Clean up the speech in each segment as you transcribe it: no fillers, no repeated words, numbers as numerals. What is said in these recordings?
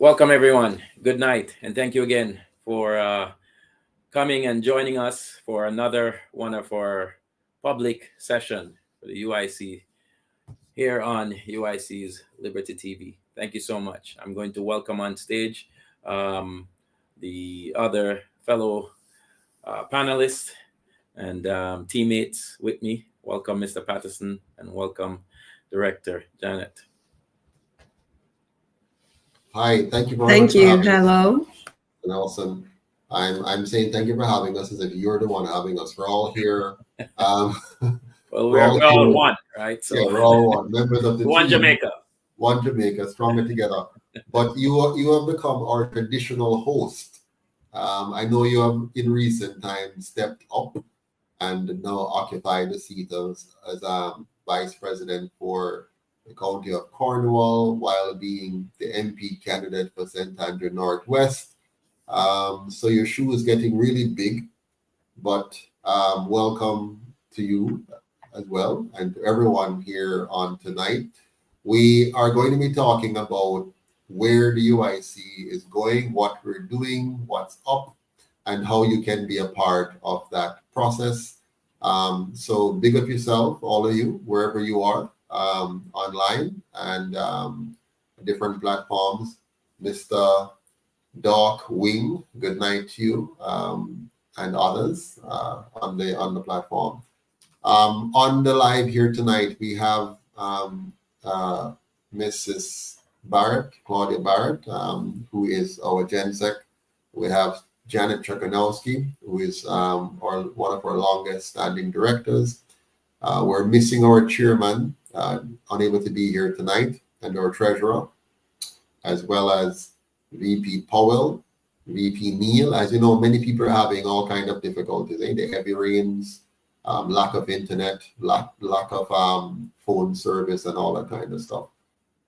Welcome, everyone. Good night, and thank you again for coming and joining us for another one of our public session for the UIC here on UIC's Liberty TV. Thank you so much. I'm going to welcome on stage um, the other fellow panelists and teammates with me. Welcome, Mr. Patterson, and welcome, Director Janet. Hi, thank you very Thank much for you. having us, Hello. Nelson. I'm saying thank you for having us as if you're the one having us. We're all here. Um, Well, we're we're, all we're all here. one, right? Yeah, So, we're all one members of the one team. Jamaica. One Jamaica, stronger together. But you have become our traditional host. I know you have in recent times stepped up and now occupy the seat as vice president for the county of Cornwall while being the MP candidate for St. Andrew Northwest. So your shoe is getting really big, but welcome to you as well and to everyone here on tonight. We are going to be talking about where the UIC is going, what we're doing, what's up, and how you can be a part of that process. So big up yourself, all of you, wherever you are, online and different platforms. Mr. Doc Wing, good night to you, and others on the platform. On the live here tonight, we have uh, Mrs. Barrett, Claudia Barrett, who is our GenSec. We have Janet Chokanowski, who is one of our longest standing directors. We're missing our chairman, unable to be here tonight, and our treasurer, as well as VP Powell, VP Neil. As you know, many people are having all kind of difficulties. The heavy rains, lack of internet, lack of phone service, and all that kind of stuff.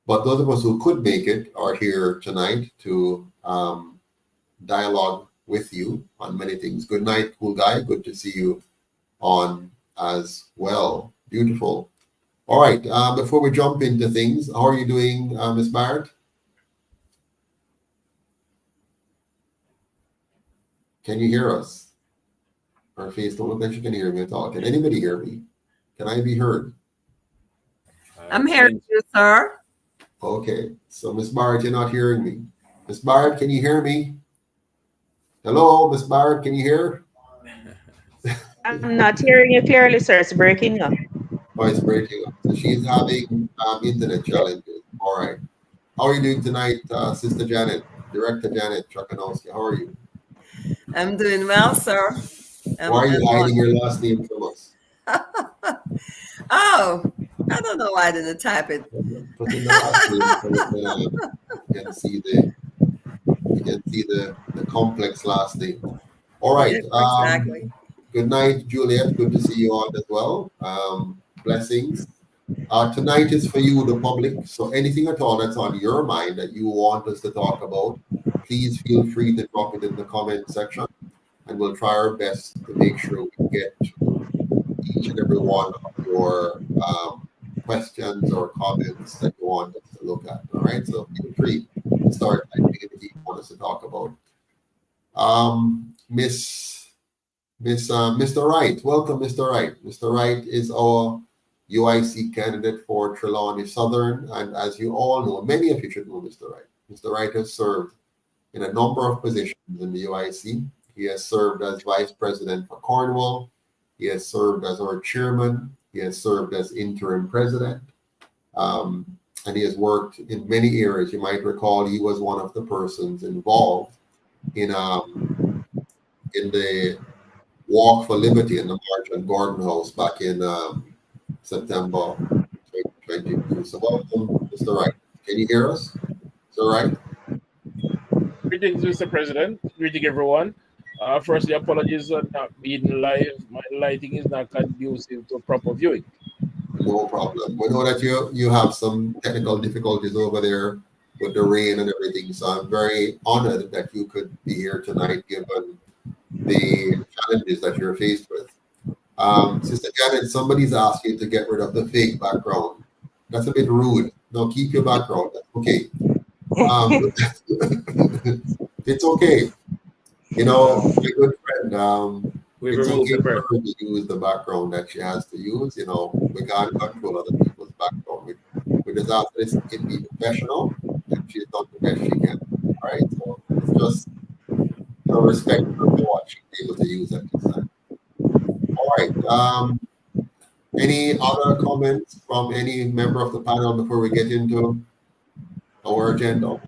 But those of us who could make it are here tonight to dialogue with you on many things. Good night, cool guy. Good to see you on as well. Beautiful. All right. Before we jump into things, how are you doing, Miss Barrett? Can you hear us? Her face don't look like she can hear me at all. Can anybody hear me? Can I be heard? I'm hearing you, sir. Okay. So, Miss Barrett, you're not hearing me. Miss Barrett, can you hear me? Hello, Miss Barrett, can you hear? I'm not hearing you clearly, sir. It's breaking up. Oh, it's breaking up. So she's having internet challenges. All right. How are you doing tonight, Sister Janet, Director Janet Chokanowski? How are you? I'm doing well, sir. Why are you hiding your last name from us? Oh, I don't know why I didn't type it. Put in the last name so you can see the complex last name. All right. Yes, exactly. Good night, Juliet. Good to see you on as well. Blessings. Tonight is for you, the public. So anything at all that's on your mind that you want us to talk about, please feel free to drop it in the comment section, and we'll try our best to make sure we get to each and every one of your questions or comments that you want us to look at. All right. So feel free to start typing anything you want us to talk about. Mr. Wright, welcome, Mr. Wright. Mr. Wright is our UIC candidate for Trelawney Southern, and as you all know, many of you should know Mr. Wright. Mr. Wright has served in a number of positions in the UIC. He has served as vice president for Cornwall. He has served as our chairman. He has served as interim president. And he has worked in many areas. You might recall he was one of the persons involved in the Walk for Liberty in the March on Gordon House back in September 2022. So welcome, Mr. Wright. Can you hear us? Mr. Wright? Greetings, Mr. President. Greeting everyone. Firstly, apologies on not being live. My lighting is not conducive to proper viewing. No problem. We know that you have some technical difficulties over there with the rain and everything. So I'm very honored that you could be here tonight, given the challenges that you're faced with. Sister Janet, somebody's asked you to get rid of the fake background. That's a bit rude. No, keep your background. That's okay. Um, it's okay. You know, my good friend, We've it's removed okay the for person. her to use the background that she has to use. You know, we can't control other people's background. We just ask that it be professional, and she's done the best she can. All right, so let's just respect her for what she's able to use at this time. All right. Any other comments from any member of the panel before we get into our agenda?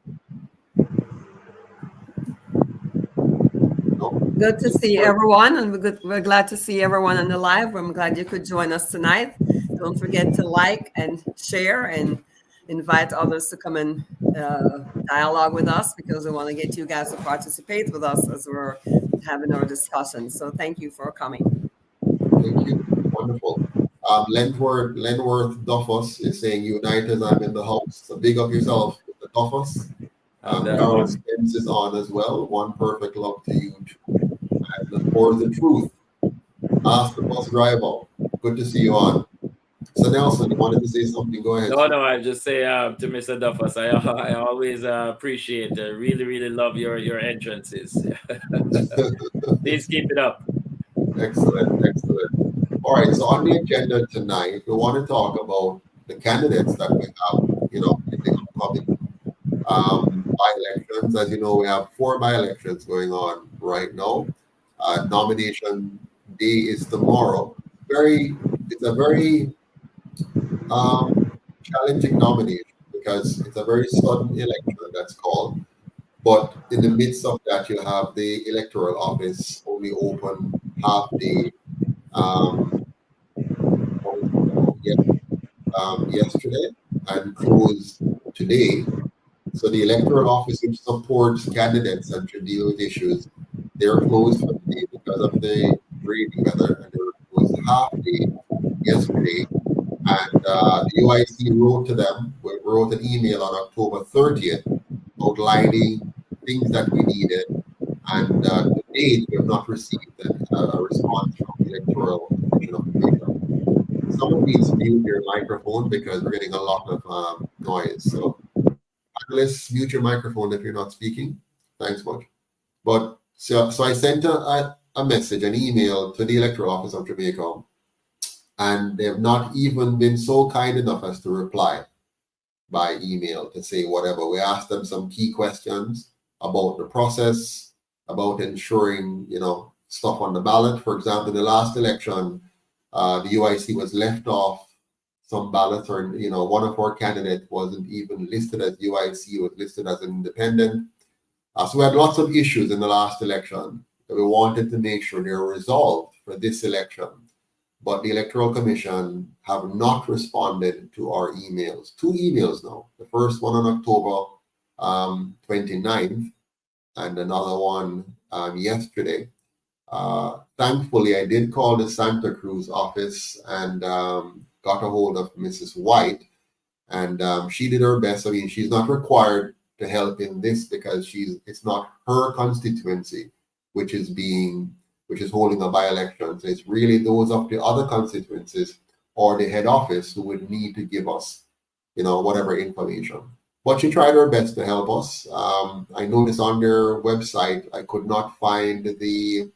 No. Good to see Great. everyone, and we're glad to see everyone on the live. I'm glad you could join us tonight. Don't forget to like and share and invite others to come and dialogue with us, because we want to get you guys to participate with us as we're having our discussion. So thank you for coming. Thank you. Wonderful. Lenworth Duffus is saying, United, I'm in the house. So big up yourself, Mr. Duffus. That Carol one. Spence is on as well. One perfect love to you too. And for the truth, ask the bus driver. Good to see you on. So Nelson, you wanted to say something? Go ahead, No, sir. no, I just say to Mr. Duffus, I always appreciate, really, really love your entrances. Please keep it up. Excellent, excellent. All right, so on the agenda tonight, we want to talk about the candidates that we have, in the upcoming by-elections. As you know, we have 4 by-elections going on right now. Nomination day is tomorrow. It's a very challenging nomination because it's a very sudden election that's called. But in the midst of that, you have the electoral office only open half day. Um, what was it about? Yesterday and closed today. So the electoral office, which supports candidates and should deal with issues, they're closed for the day because of the rainy weather, and they were closed half day yesterday. And the UIC wrote to them, we wrote an email on October 30th outlining things that we needed. And to date, we have not received a response from the Electoral Commission of Jamaica. Someone needs to mute your microphone because we're getting a lot of noise. So, panelists, mute your microphone if you're not speaking. Thanks much. But so I sent a message, an email to the Electoral Office of Jamaica, and they have not even been so kind enough as to reply by email to say whatever. We asked them some key questions about the process, about ensuring, stuff on the ballot. For example, the last election, the UIC was left off some ballots, or one of our candidates wasn't even listed as UIC, was listed as an independent. So we had lots of issues in the last election that we wanted to make sure they're resolved for this election. But the Electoral Commission have not responded to our emails. 2 emails now. The first one on October 29th, and another one yesterday. Thankfully, I did call the Santa Cruz office and got a hold of Mrs. White, and she did her best. I mean, she's not required to help in this because it's not her constituency which is holding a by-election. So it's really those of the other constituencies or the head office who would need to give us, whatever information. But she tried her best to help us. I noticed on their website I could not find the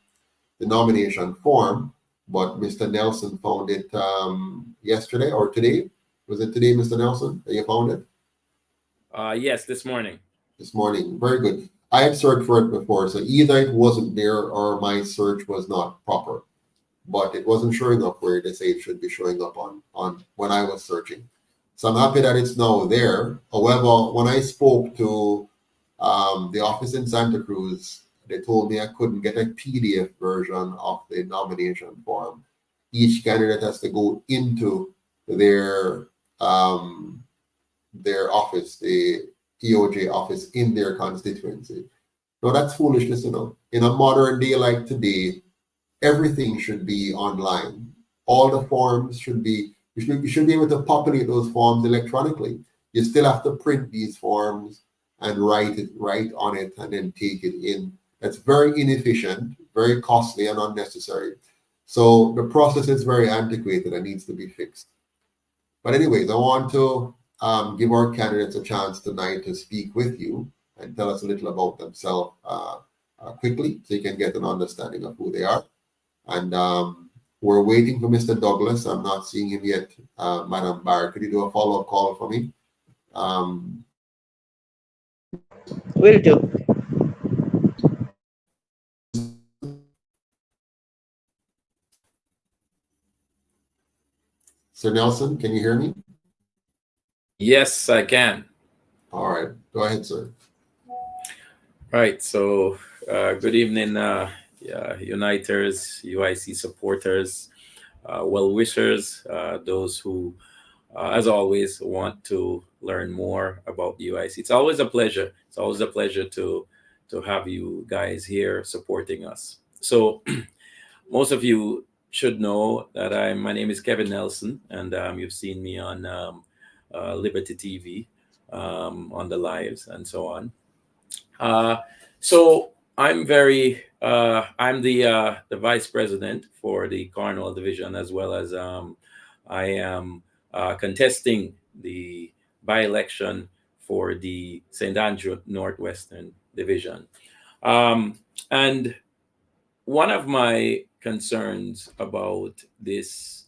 nomination form, but Mr. Nelson found it yesterday or today. Was it today, Mr. Nelson, that you found it? Yes, this morning. This morning. Very good. I had searched for it before, so either it wasn't there or my search was not proper. But it wasn't showing up where they say it should be showing up on when I was searching. So I'm happy that it's now there. However, when I spoke to the office in Santa Cruz, they told me I couldn't get a PDF version of the nomination form. Each candidate has to go into their office, the EOJ office in their constituency. No, that's foolishness, In a modern day like today, everything should be online. All the forms should be, you should be able to populate those forms electronically. You still have to print these forms and write on it and then take it in. That's very inefficient, very costly and unnecessary. So the process is very antiquated and needs to be fixed. But anyways, I want to give our candidates a chance tonight to speak with you and tell us a little about themselves quickly so you can get an understanding of who they are. And we're waiting for Mr. Douglas. I'm not seeing him yet. Madam Barr, could you do a follow-up call for me? Will do. Sir Nelson, can you hear me? Yes, I can. All right, go ahead, sir. Right. So, good evening, Uniters, UIC supporters, well wishers, those who, as always, want to learn more about UIC. It's always a pleasure. It's always a pleasure to have you guys here supporting us. So, most of you should know that my name is Kevin Nelson, and you've seen me on Liberty TV, on the lives and so on. So I'm the vice president for the Cornwall division, as well as I am contesting the by-election for the St. Andrew Northwestern division. And one of my concerns about this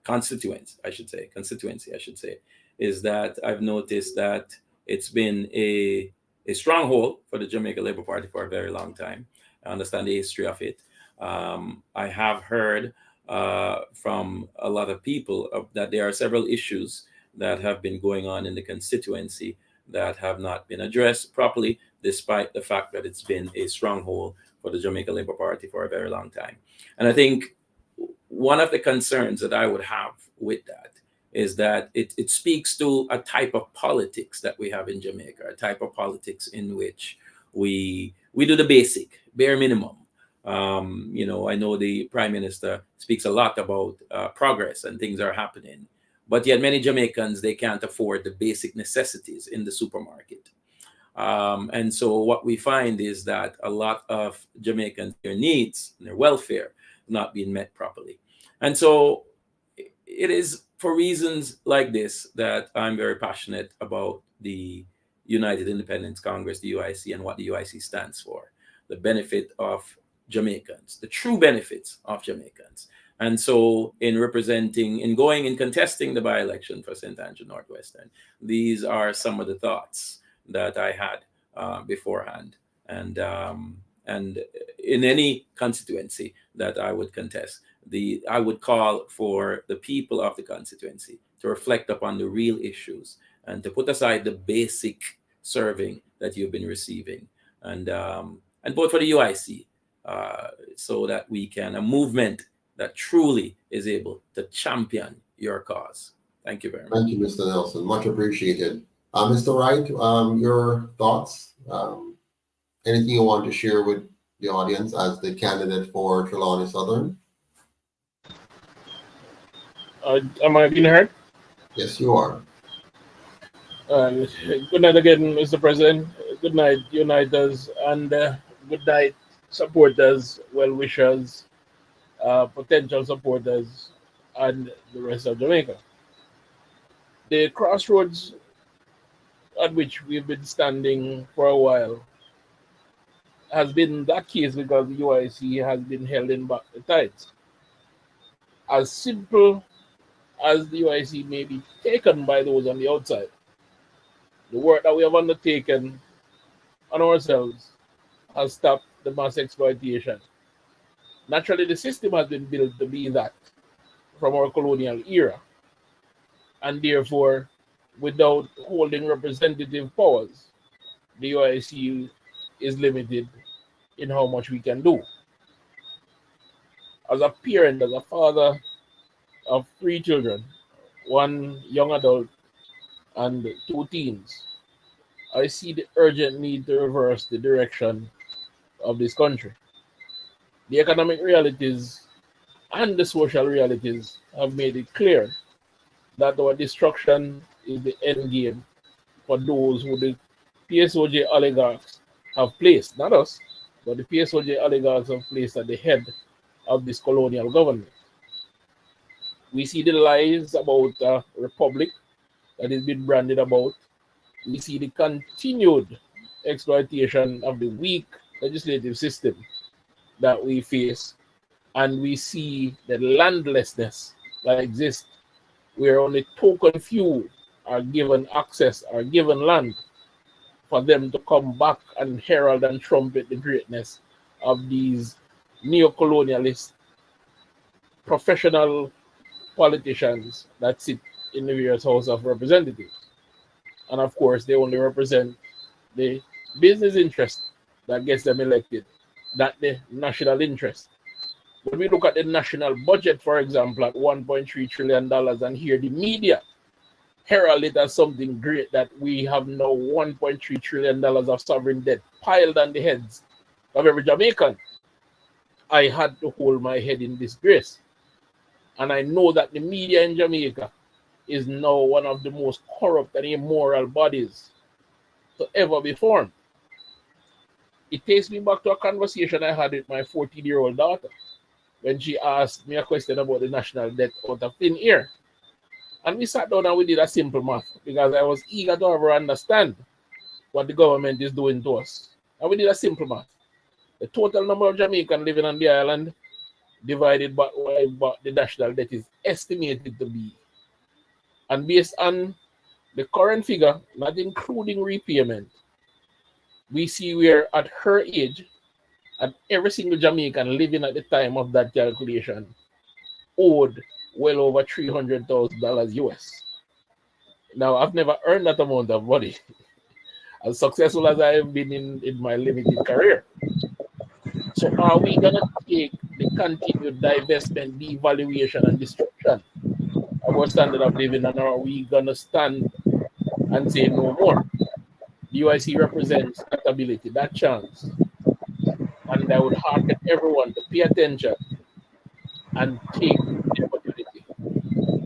constituency, I should say, is that I've noticed that it's been a stronghold for the Jamaica Labour Party for a very long time. I understand the history of it. I have heard from a lot of people that there are several issues that have been going on in the constituency that have not been addressed properly, despite the fact that it's been a stronghold for the Jamaica Labour Party for a very long time. And I think one of the concerns that I would have with that is that it speaks to a type of politics that we have in Jamaica, a type of politics in which we do the basic, bare minimum. I know the Prime Minister speaks a lot about progress and things are happening, but yet many Jamaicans, they can't afford the basic necessities in the supermarket. And so what we find is that a lot of Jamaicans, their needs and their welfare not being met properly. And so it is for reasons like this that I'm very passionate about the United Independence Congress, the UIC, and what the UIC stands for, the benefit of Jamaicans, the true benefits of Jamaicans. And so in going and contesting the by-election for St. Andrew Northwestern, these are some of the thoughts that I had beforehand. And in any constituency that I would contest, I would call for the people of the constituency to reflect upon the real issues and to put aside the basic serving that you've been receiving, and vote for the UIC, so that we can a movement that truly is able to champion your cause. Thank you very much. Thank you, Mr. Nelson. Much appreciated. Mr. Wright, your thoughts? Anything you want to share with the audience as the candidate for Trelawney Southern? Am I being heard? Yes, you are. Good night again, Mr. President. Good night, Uniters, and good night, supporters, well-wishers, potential supporters, and the rest of Jamaica. The crossroads at which we've been standing for a while has been that case because the UIC has been held in back the tides. As simple as the UIC may be taken by those on the outside, the work that we have undertaken on ourselves has stopped the mass exploitation. Naturally, the system has been built to be that from our colonial era, and therefore, without holding representative powers, the UIC is limited in how much we can do. As a parent, as a father of 3 children, 1 young adult and 2 teens, I see the urgent need to reverse the direction of this country. The economic realities and the social realities have made it clear that our destruction is the end game for those who the PSOJ oligarchs have placed, not us, but the PSOJ oligarchs have placed at the head of this colonial government. We see the lies about a republic that is being branded about. We see the continued exploitation of the weak legislative system that we face, and we see the landlessness that exists, where only token few are given access, are given land for them to come back and herald and trumpet the greatness of these neo-colonialist professional politicians that sit in the various House of Representatives. And of course, they only represent the business interest that gets them elected, not the national interest. When we look at the national budget, for example, at $1.3 trillion, and hear the media herald it as something great that we have now $1.3 trillion of sovereign debt piled on the heads of every Jamaican, I had to hold my head in disgrace. And I know that the media in Jamaica is now one of the most corrupt and immoral bodies to ever be formed. It takes me back to a conversation I had with my 14-year-old daughter when she asked me a question about the national debt out of thin air. And we sat down and we did a simple math because I was eager to have her understand what the government is doing to us. And we did a simple math. The total number of Jamaicans living on the island divided by what the national debt is estimated to be. And based on the current figure, not including repayment, we see we're at her age, and every single Jamaican living at the time of that calculation owed well over $300,000 US. Now, I've never earned that amount of money, as successful as I have been in my limited career. So are we going to take the continued divestment, devaluation, and destruction of our standard of living, and are we going to stand and say no more? The UIC represents that ability, that chance. And I would hearken everyone to pay attention and take the opportunity.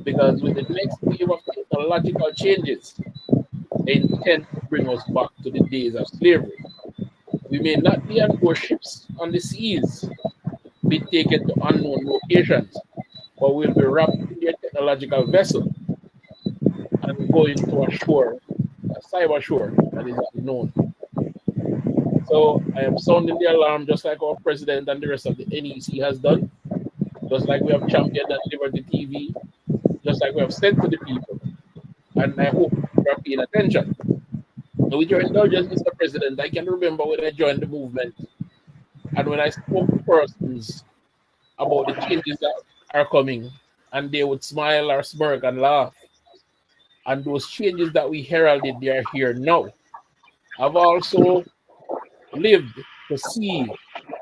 Because with the next wave of technological changes, they intend to bring us back to the days of slavery. We may not be on board ships on the seas, be taken to unknown locations, but we'll be wrapped in a technological vessel and going to a shore, a cyber shore that is unknown. So I am sounding the alarm just like our president and the rest of the NEC has done, just like we have championed at Liberty TV, just like we have said to the people. And I hope you are paying attention. And with your indulgence, Mr. President, I can remember when I joined the movement and when I spoke to persons about the changes that are coming, and they would smile or smirk and laugh. And those changes that we heralded, they are here now. I've also lived to see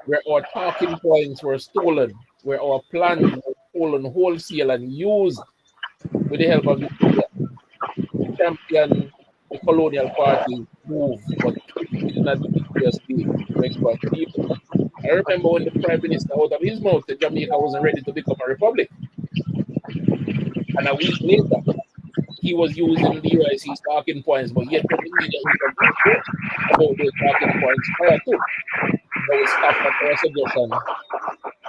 where our talking points were stolen, where our plans were stolen wholesale and used with the help of the media to champion the colonial party move, but twist it in a devious way to exploit the people. I remember when the Prime Minister, out of his mouth, said Jamaica wasn't ready to become a republic. And a week later, he was using the UIC's talking points, but yet when the media interviewed about those talking points prior to, they would scoff at our suggestion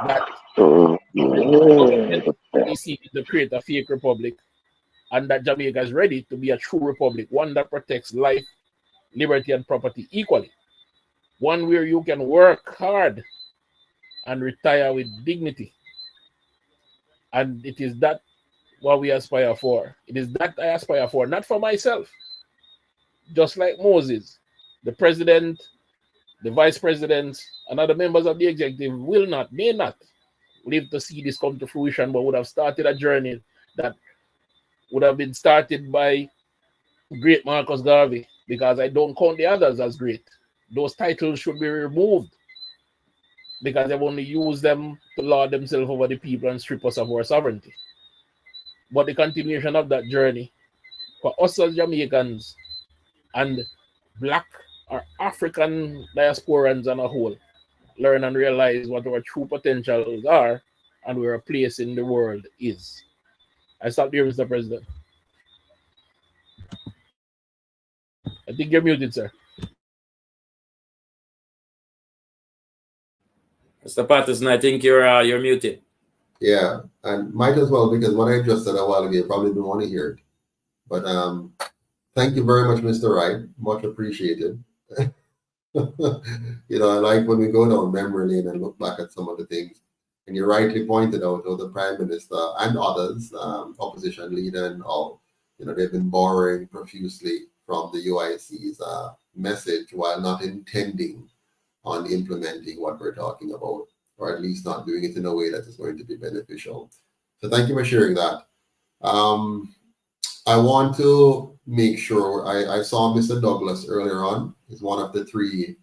that the government is seeking to create a fake republic and that Jamaica is ready to be a true republic, one that protects life, liberty, and property equally, one where you can work hard and retire with dignity. And it is that what we aspire for. It is that I aspire for, not for myself. Just like Moses, the president, the vice presidents, and other members of the executive may not live to see this come to fruition, but would have started a journey that would have been started by great Marcus Garvey, because I don't count the others as great. Those titles should be removed because they've only used them to lord themselves over the people and strip us of our sovereignty. But the continuation of that journey for us as Jamaicans and Black or African diasporans on a whole, learn and realize what our true potentials are and where our place in the world is. I stop there, Mr. President. I think you're muted, sir. Mr. Patterson, I think you're muted. Yeah, and might as well, because what I just said a while ago, you probably don't want to hear it. But thank you very much, Mr. Wright. Much appreciated. I like when we go down memory lane and look back at some of the things. And you rightly pointed out how the Prime Minister and others, opposition leader and all, they've been borrowing profusely from the UIC's message while not intending on implementing what we're talking about, or at least not doing it in a way that is going to be beneficial. So thank you for sharing that. I want to make sure I saw Mr. Douglas earlier on. He's one of the three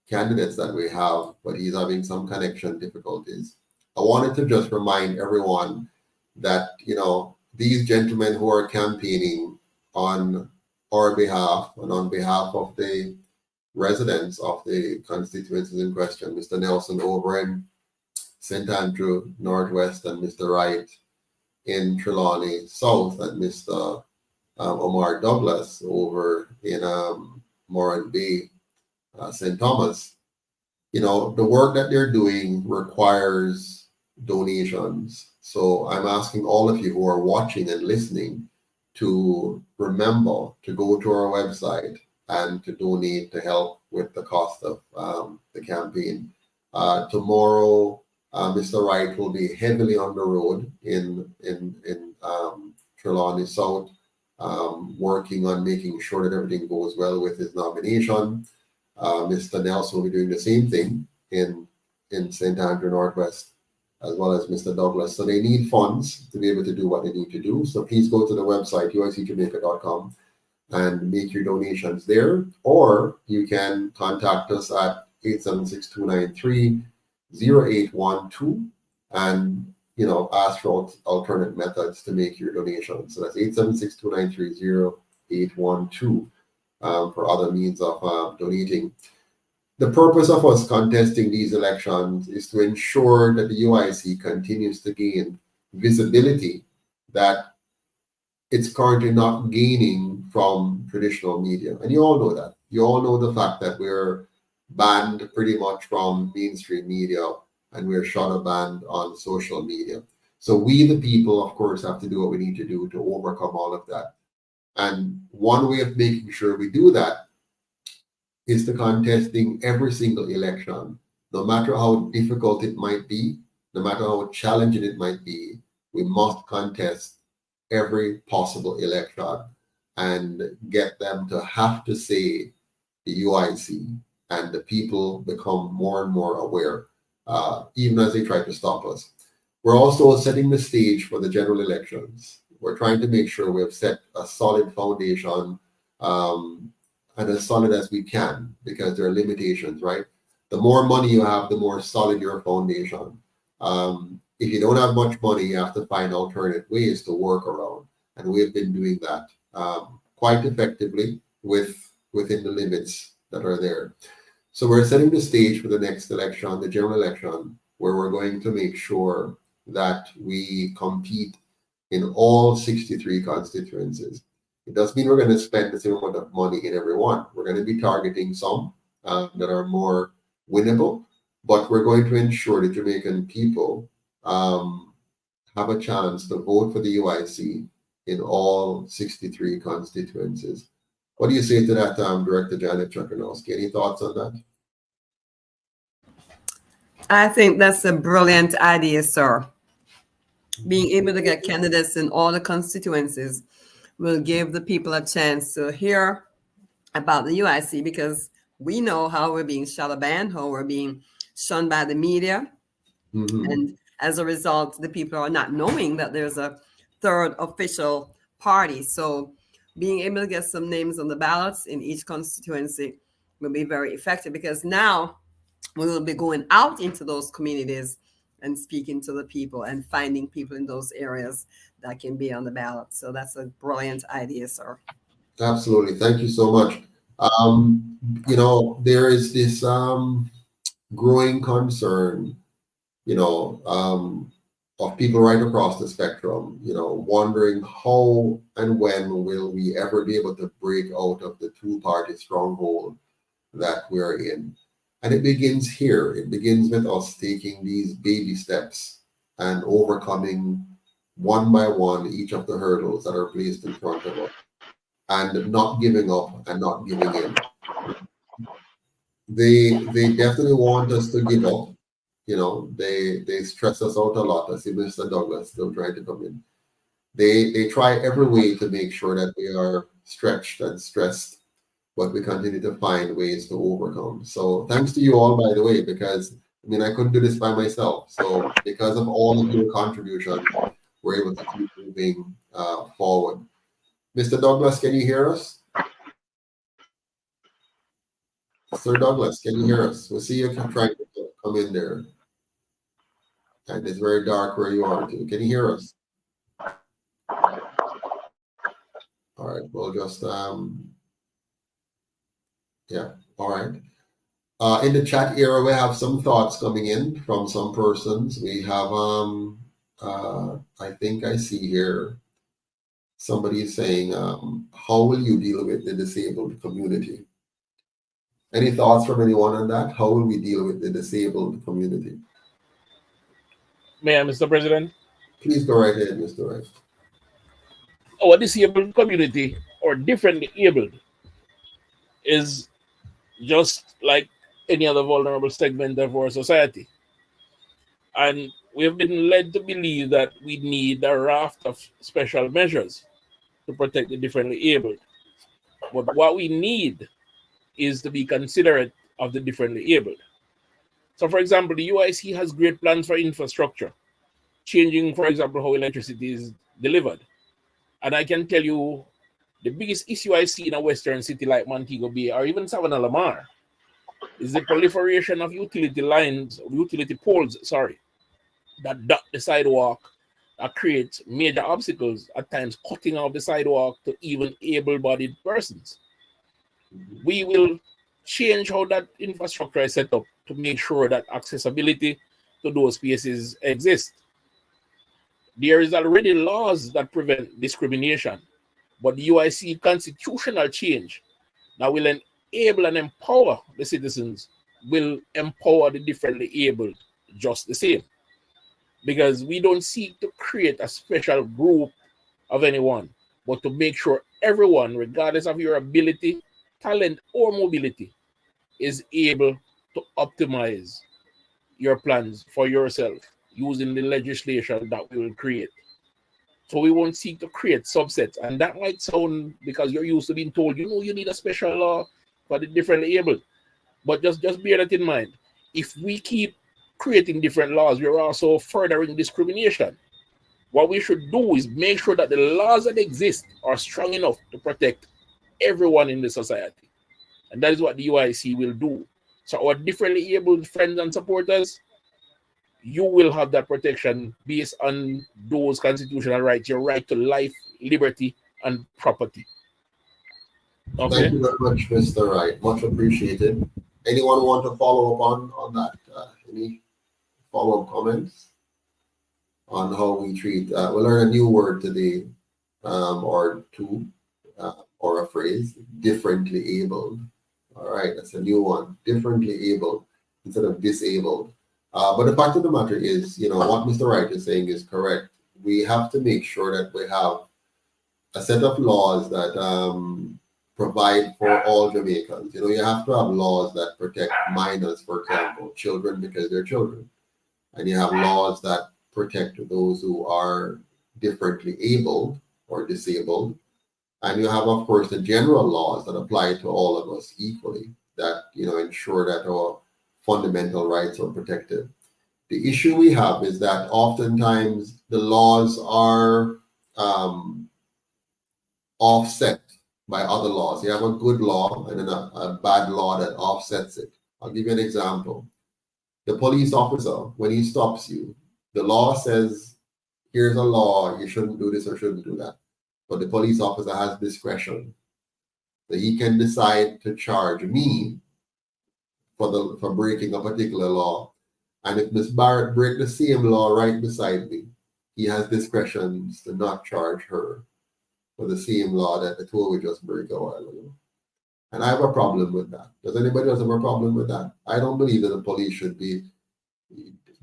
candidates that we have, but he's having some connection difficulties. I wanted to just remind everyone that, these gentlemen who are campaigning on our behalf and on behalf of the residents of the constituencies in question, Mr. Nelson over in St. Andrew Northwest and Mr. Wright in Trelawney South and Mr. Omar Douglas over in Moran Bay, St. Thomas. The work that they're doing requires donations. So I'm asking all of you who are watching and listening to remember to go to our website and to donate to help with the cost of the campaign. Tomorrow, Mr. Wright will be heavily on the road in Trelawney South, working on making sure that everything goes well with his nomination. Mr. Nelson will be doing the same thing in St. Andrew Northwest, as well as Mr. Douglas. So they need funds to be able to do what they need to do. So please go to the website, uicjamaica.com, and make your donations there. Or you can contact us at 876-293-0812 and ask for alternate methods to make your donations. So that's 876-293-0812 for other means of donating. The purpose of us contesting these elections is to ensure that the UIC continues to gain visibility that it's currently not gaining from traditional media. And you all know that. You all know the fact that we're banned pretty much from mainstream media and we're shadow banned on social media. So we, the people, of course, have to do what we need to do to overcome all of that. And one way of making sure we do that is to contesting every single election, no matter how difficult it might be, no matter how challenging it might be, we must contest every possible election and get them to have to say the UIC, and the people become more and more aware, even as they try to stop us. We're also setting the stage for the general elections. We're trying to make sure we have set a solid foundation, and as solid as we can, because there are limitations, right? The more money you have, the more solid your foundation. If you don't have much money, you have to find alternate ways to work around. And we've been doing that quite effectively within the limits that are there. So we're setting the stage for the next election, the general election, where we're going to make sure that we compete in all 63 constituencies. It doesn't mean we're going to spend the same amount of money in every one. We're going to be targeting some that are more winnable, but we're going to ensure the Jamaican people have a chance to vote for the UIC in all 63 constituencies. What do you say to that, Director Janet Chuckanowski? Any thoughts on that? I think that's a brilliant idea, sir. Being able to get candidates in all the constituencies will give the people a chance to hear about the UIC, because we know how we're being shadow banned, how we're being shunned by the media. And as a result, the people are not knowing that there's a third official party. So being able to get some names on the ballots in each constituency will be very effective, because now we will be going out into those communities and speaking to the people and finding people in those areas that can be on the ballot. So that's a brilliant idea, sir. Absolutely. Thank you so much. There is this growing concern, of people right across the spectrum, wondering how and when will we ever be able to break out of the two-party stronghold that we're in. And it begins here. It begins with us taking these baby steps and overcoming one by one each of the hurdles that are placed in front of us, and not giving up and not giving in. They definitely want us to give up. You know, they stress us out a lot. I see Mr. Douglas still trying to come in. They try every way to make sure that we are stretched and stressed, but we continue to find ways to overcome. So thanks to you all, by the way, because I mean I couldn't do this by myself. So because of all of your contributions, we're able to keep moving forward. Mr. Douglas, can you hear us? Sir Douglas, can you hear us? We see you trying to come in there. And it's very dark where you are too. Can you hear us? All right, we'll just yeah, all right. In the chat area, we have some thoughts coming in from some persons. We have I think I see here somebody is saying, how will you deal with the disabled community? Any thoughts from anyone on that? How will we deal with the disabled community? May I, Mr. President? Please go right ahead, Mr. Wright. Our disabled community, or differently abled, is just like any other vulnerable segment of our society. And we've been led to believe that we need a raft of special measures to protect the differently abled. But what we need is to be considerate of the differently abled. So, for example, the UIC has great plans for infrastructure, changing, for example, how electricity is delivered. And I can tell you the biggest issue I see in a Western city like Montego Bay or even Savannah Lamar is the proliferation of utility poles, that dot the sidewalk, that creates major obstacles, at times cutting off the sidewalk to even able-bodied persons. We will change how that infrastructure is set up to make sure that accessibility to those spaces exists. There is already laws that prevent discrimination, but the UIC constitutional change that will enable and empower the citizens will empower the differently abled just the same. Because we don't seek to create a special group of anyone, but to make sure everyone, regardless of your ability, talent, or mobility, is able to optimize your plans for yourself using the legislation that we will create. So we won't seek to create subsets. And that might sound, because you're used to being told, you need a special law for the differently abled. But just bear that in mind. If we keep creating different laws, we're also furthering discrimination. What we should do is make sure that the laws that exist are strong enough to protect everyone in the society. And that is what the UIC will do. So our differently abled friends and supporters, you will have that protection based on those constitutional rights, your right to life, liberty, and property. Okay. Thank you very much, Mr. Wright. Much appreciated. Anyone want to follow up on that? Any follow-up comments on how we treat? We'll learn a new word today, or two, or a phrase, differently abled. All right, that's a new one, differently abled instead of disabled. But the fact of the matter is, what Mr. Wright is saying is correct. We have to make sure that we have a set of laws that provide for all Jamaicans. You have to have laws that protect minors, for example, children because they're children. And you have laws that protect those who are differently abled or disabled. And you have, of course, the general laws that apply to all of us equally that, ensure that our fundamental rights are protected. The issue we have is that oftentimes the laws are offset by other laws. You have a good law and then a bad law that offsets it. I'll give you an example. The police officer, when he stops you, the law says, here's a law, you shouldn't do this or shouldn't do that. But the police officer has discretion. So he can decide to charge me for breaking a particular law. And if Ms. Barrett break the same law right beside me, he has discretion to not charge her for the same law that the two of we just break a while ago. And I have a problem with that. Does anybody else have a problem with that? I don't believe that the police should be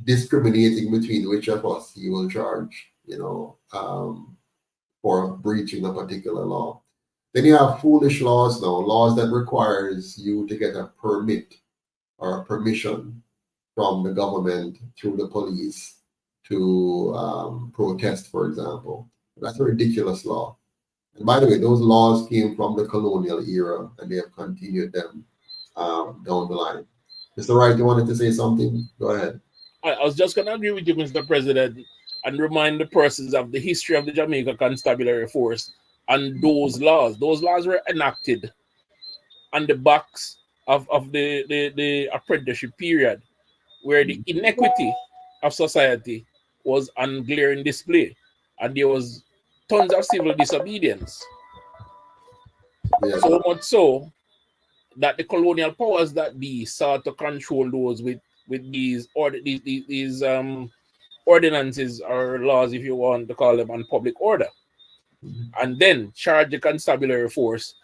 discriminating between which of us he will charge. for breaching a particular law. Then you have foolish laws now, laws that requires you to get a permit or a permission from the government through the police to protest, for example. That's a ridiculous law. And by the way, those laws came from the colonial era, and they have continued them down the line. Mr. Wright, you wanted to say something? Go ahead. I was just going to agree with you, Mr. President, and remind the persons of the history of the Jamaica Constabulary Force and those laws. Those laws were enacted on the backs of the apprenticeship period, where the inequity of society was on glaring display, and there was tons of civil disobedience. Yeah. So much so that the colonial powers that be sought to control those with these ordinances or laws, if you want to call them, on public order, and then charge the constabulary force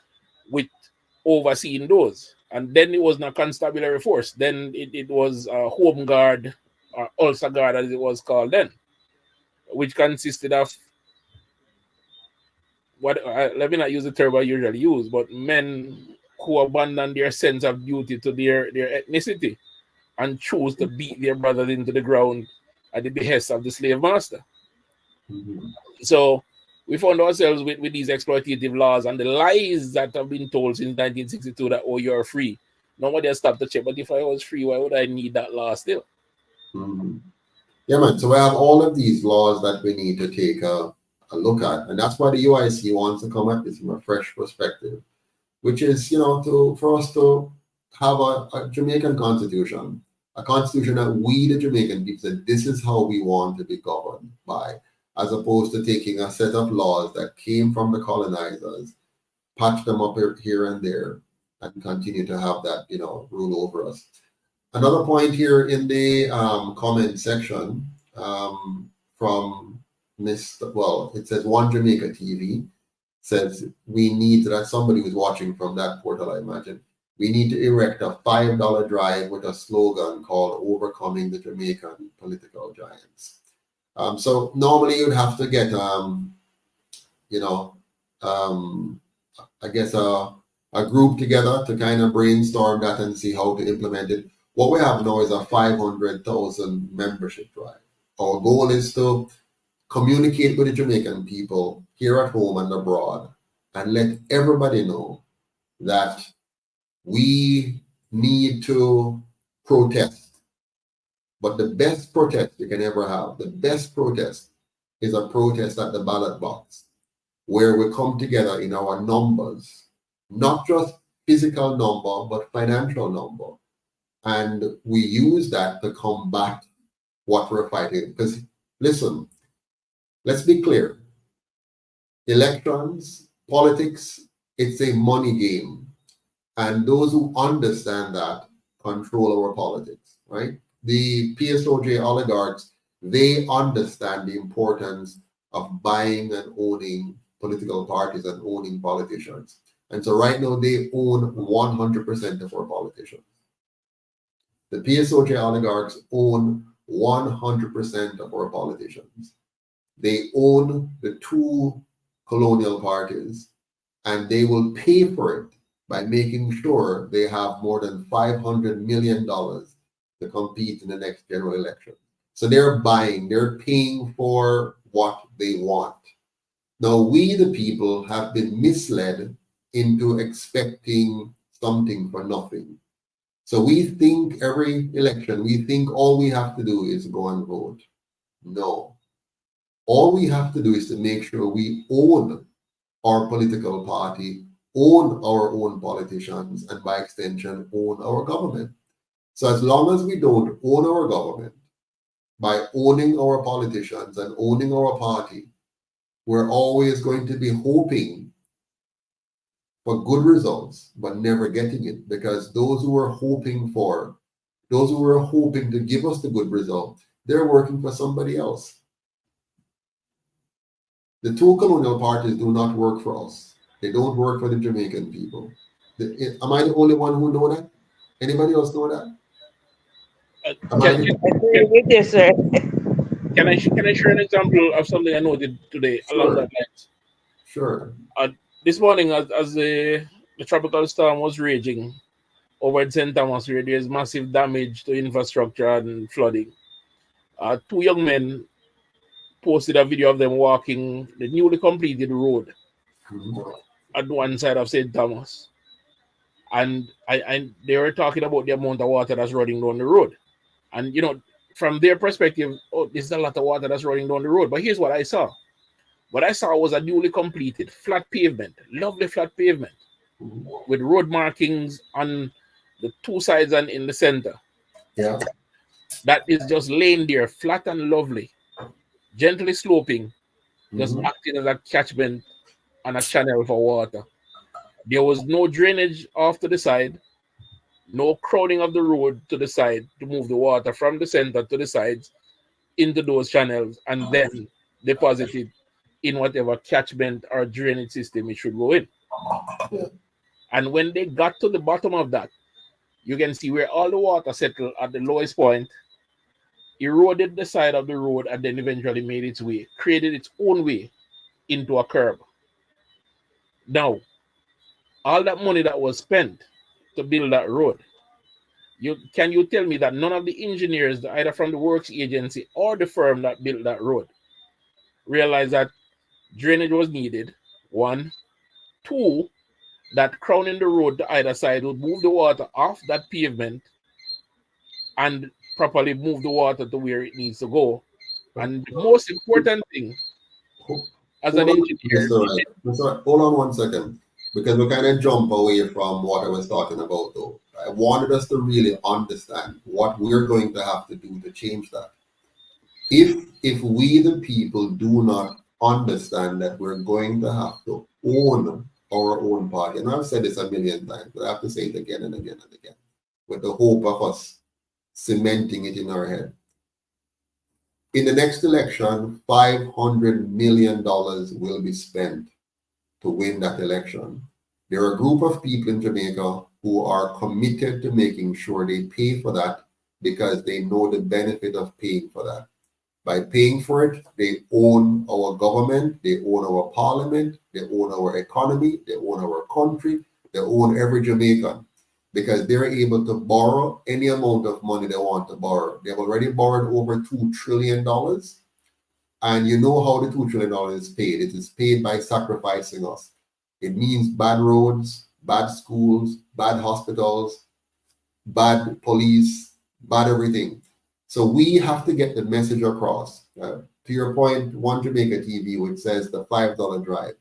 with overseeing those. And then it was not constabulary force. Then it was home guard or ulster guard, as it was called then, which consisted of let me not use the term I usually use, but men who abandon their sense of duty to their ethnicity and choose to beat their brothers into the ground at the behest of the slave master. Mm-hmm. So we found ourselves with these exploitative laws and the lies that have been told since 1962 that, oh, you're free. Nobody has stopped to check. But if I was free, why would I need that law still? Mm-hmm. Yeah, man. So we have all of these laws that we need to take a look at. And that's why the UIC wants to come at this from a fresh perspective, which is, for us to have a Jamaican constitution, a constitution that we, the Jamaican people, said this is how we want to be governed by, as opposed to taking a set of laws that came from the colonizers, patch them up here and there, and continue to have that, rule over us. Another point here in the comment section from it says One Jamaica TV says we need, that's somebody who's watching from that portal, I imagine. We need to erect a $5 drive with a slogan called Overcoming the Jamaican Political Giants. So normally you'd have to get, I guess a group together to kind of brainstorm that and see how to implement it. What we have now is a 500,000 membership drive. Our goal is to communicate with the Jamaican people here at home and abroad and let everybody know that we need to protest. But the best protest you can ever have, the best protest is a protest at the ballot box, where we come together in our numbers, not just physical number, but financial number. And we use that to combat what we're fighting. Because listen, let's be clear. Elections, politics, it's a money game. And those who understand that control our politics, right? The PSOJ oligarchs, they understand the importance of buying and owning political parties and owning politicians. And so right now they own 100% of our politicians. The PSOJ oligarchs own 100% of our politicians. They own the two colonial parties, and they will pay for it by making sure they have more than $500 million to compete in the next general election. So they're paying for what they want. Now, we, the people, have been misled into expecting something for nothing. So we think every election, we think all we have to do is go and vote. No. All we have to do is to make sure we own our political party, own our own politicians, and by extension, own our government. So as long as we don't own our government, by owning our politicians and owning our party, we're always going to be hoping for good results, but never getting it, because those who are hoping to give us the good result, they're working for somebody else. The two colonial parties do not work for us. They don't work for the Jamaican people. Am I the only one who know that? Anybody else know that? I agree with you, sir. Can I share an example of something I noted today along Sure, that lines? sure. Uh, this morning, as the tropical storm was raging over in St. Thomas, where there's massive damage to infrastructure and flooding, two young men posted a video of them walking the newly completed road Mhm. at one side of St. Thomas, and they were talking about the amount of water that's running down the road, and from their perspective, oh, there's a lot of water that's running down the road. But here's what I saw. What I saw was a newly completed flat pavement, lovely flat pavement Mhm. with road markings on the two sides and in the center. Yeah. That is just laying there, flat and lovely, gently sloping, just Mhm. acting as a catchment and a channel for water. There was no drainage off to the side, no crowding of the road to the side to move the water from the center to the sides into those channels and then deposited in whatever catchment or drainage system it should go in. Yeah. And when they got to the bottom of that, you can see where all the water settled at the lowest point, eroded the side of the road, and then eventually made its way, created its own way into a curb. Now, all that money that was spent to build that road, you tell me that none of the engineers, either from the works agency or the firm that built that road, realized that drainage was needed? One, two, that crowning the road to either side would move the water off that pavement and properly move the water to where it needs to go. And the most important thing, Ho- as an Hold on, engineer, Mr. Wright. Mr. Wright, hold on 1 second, because we kind of jump away from what I was talking about, though. I wanted us to really understand what we're going to have to do to change that. If we, the people, do not understand that we're going to have to own our own party, and I've said this a million times, but I have to say it again and again and again, with the hope of us cementing it in our head. In the next election, $500 million will be spent to win that election. There are a group of people in Jamaica who are committed to making sure they pay for that because they know the benefit of paying for that. By paying for it, they own our government, they own our parliament, they own our economy, they own our country, they own every Jamaican because they're able to borrow any amount of money they want to borrow. They've already borrowed over $2 trillion. And you know how the $2 trillion is paid. It is paid by sacrificing us. It means bad roads, bad schools, bad hospitals, bad police, bad everything. So we have to get the message across. To your point, One Jamaica TV, which says the $5 drive.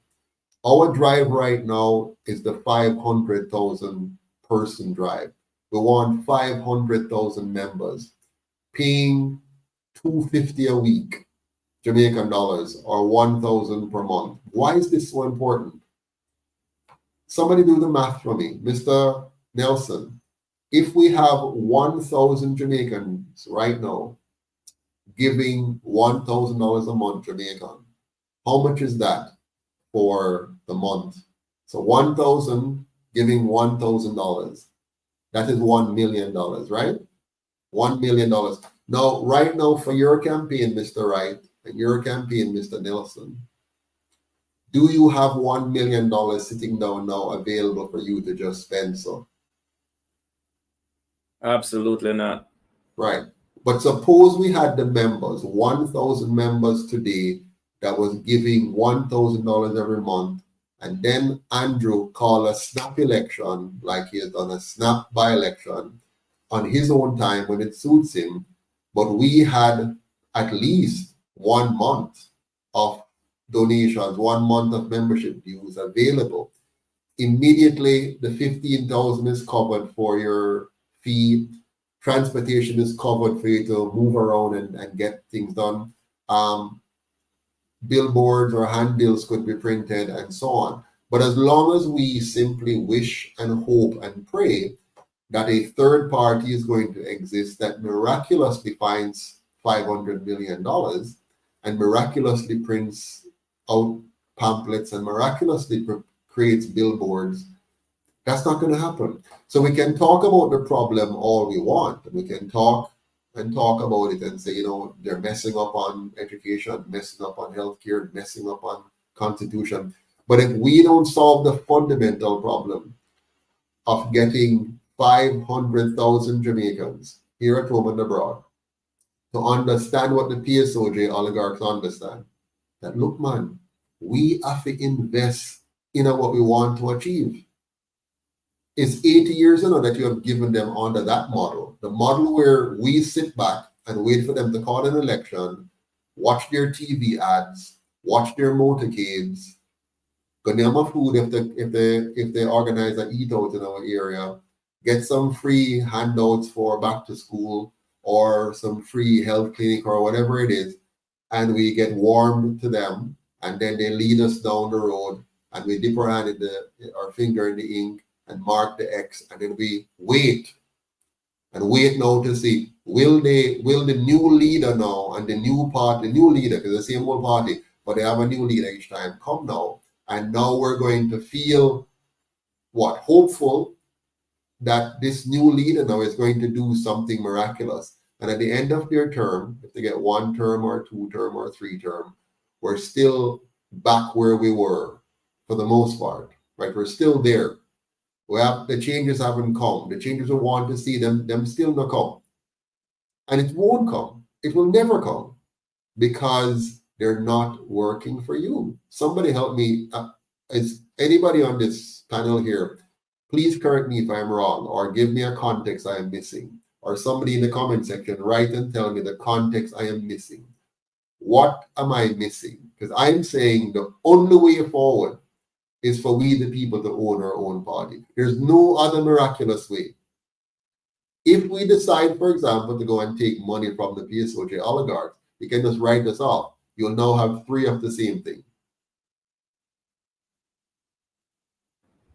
Our drive right now is the 500,000 person drive. We want 500,000 members paying $250 a week, Jamaican dollars, or 1,000 per month. Why is this so important? Somebody do the math for me, Mr. Nelson. If we have 1,000 Jamaicans right now giving $1,000 a month Jamaican, how much is that for the month? So 1,000 giving $1,000. That is $1 million, right? $1 million. Now, right now, for your campaign, Mr. Wright, and your campaign, Mr. Nelson, do you have $1 million sitting down now available for you to just spend? So, Absolutely not. right. But suppose we had the members, 1,000 members today that was giving $1,000 every month, and then Andrew called a snap election, like he has done a snap by-election on his own time when it suits him, but we had at least 1 month of donations, 1 month of membership dues available. Immediately, the 15,000 is covered for your fee. Transportation is covered for you to move around and get things done. Billboards or handbills could be printed and so on. But as long as we simply wish and hope and pray that a third party is going to exist that miraculously finds $500 million and miraculously prints out pamphlets and miraculously creates billboards, that's not going to happen. So we can talk about the problem all we want. We can talk and talk about it and say, you know, they're messing up on education, messing up on healthcare, messing up on constitution. But if we don't solve the fundamental problem of getting 500,000 Jamaicans here at home and abroad to understand what the PSOJ oligarchs understand, that look, man, we have to invest in what we want to achieve. It's 80 years now that you have given them under that model. The model where we sit back and wait for them to call an election, watch their TV ads, watch their motorcades, get them a food if they organize an eat out in our area, get some free handouts for back to school or some free health clinic or whatever it is, and we get warmed to them, and then they lead us down the road, and we dip our hand in our finger in the ink and mark the X, and then we wait now to see will the new leader now and the new leader, because the same old party, but they have a new leader each time, come now, and now we're going to feel hopeful that this new leader now is going to do something miraculous. And at the end of their term, if they get 1 term or 2 term or 3 term, we're still back where we were for the most part, right? We're still there. The changes haven't come. The changes we want to see them still not come. And it won't come. It will never come because they're not working for you. Somebody help me. Is anybody on this panel here? Please correct me if I'm wrong or give me a context I am missing. Or somebody in the comment section, write and tell me the context I am missing. What am I missing? Because I'm saying the only way forward is for we the people to own our own party. There's no other miraculous way. If we decide, for example, to go and take money from the PSOJ oligarchs, you can just write this off. You'll now have 3 of the same thing.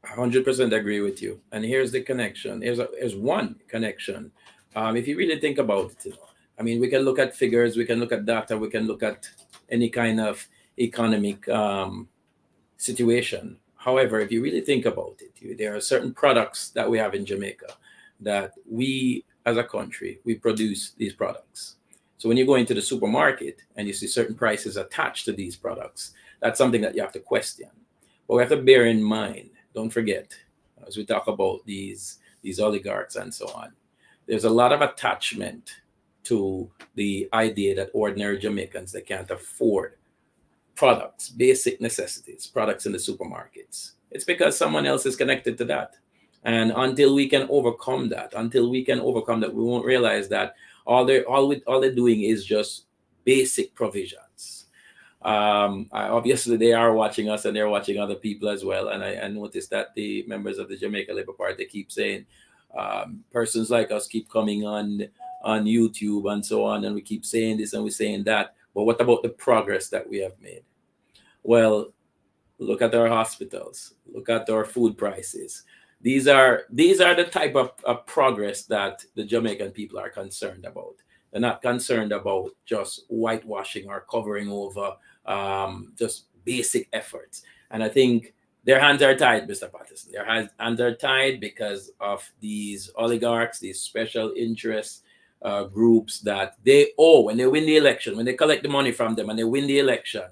100% agree with you. And here's the connection. Here's one connection. If you really think about it, I mean, we can look at figures, we can look at data, we can look at any kind of economic situation. However, if you really think about it, there are certain products that we have in Jamaica that we, as a country, we produce these products. So when you go into the supermarket and you see certain prices attached to these products, that's something that you have to question. But we have to bear in mind, don't forget, as we talk about these oligarchs and so on, there's a lot of attachment to the idea that ordinary Jamaicans, they can't afford products, basic necessities, products in the supermarkets. It's because someone else is connected to that. And until we can overcome that, we won't realize that all they're doing is just basic provisions. Obviously, they are watching us and they're watching other people as well. And I noticed that the members of the Jamaica Labour Party keep saying, persons like us keep coming on YouTube and so on, and we keep saying this and we're saying that. But what about the progress that we have made? Well, look at our hospitals, look at our food prices. These are the type of progress that the Jamaican people are concerned about. They're not concerned about just whitewashing or covering over just basic efforts. And I think their hands are tied, Mr. Patterson. Their hands are tied because of these oligarchs, these special interest groups that they owe when they win the election, when they collect the money from them and they win the election,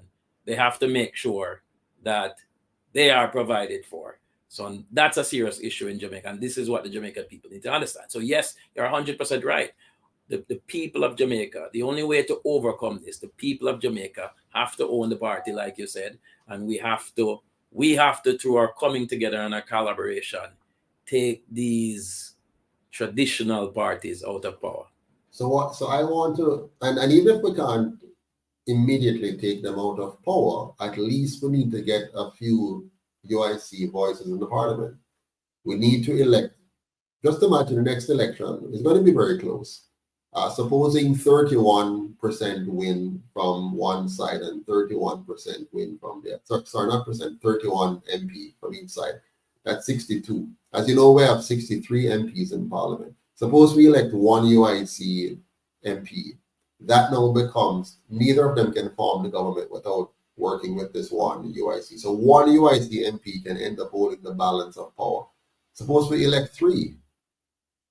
they have to make sure that they are provided for. So that's a serious issue in Jamaica. And this is what the Jamaican people need to understand. So yes, you're 100% right. The people of Jamaica, the only way to overcome this, the people of Jamaica have to own the party, like you said, and we have to, through our coming together and our collaboration, take these traditional parties out of power. So I want to, and even if we can't immediately take them out of power, at least we need to get a few UIC voices in the parliament. We need to elect. Just imagine the next election is going to be very close. Supposing 31% win from one side and 31% win from the other. Sorry, not percent, 31 MP from each side. That's 62. As you know, we have 63 MPs in parliament. Suppose we elect one UIC MP. That now becomes, neither of them can form the government without working with this one UIC. So one UIC MP can end up holding the balance of power. Suppose we elect 3.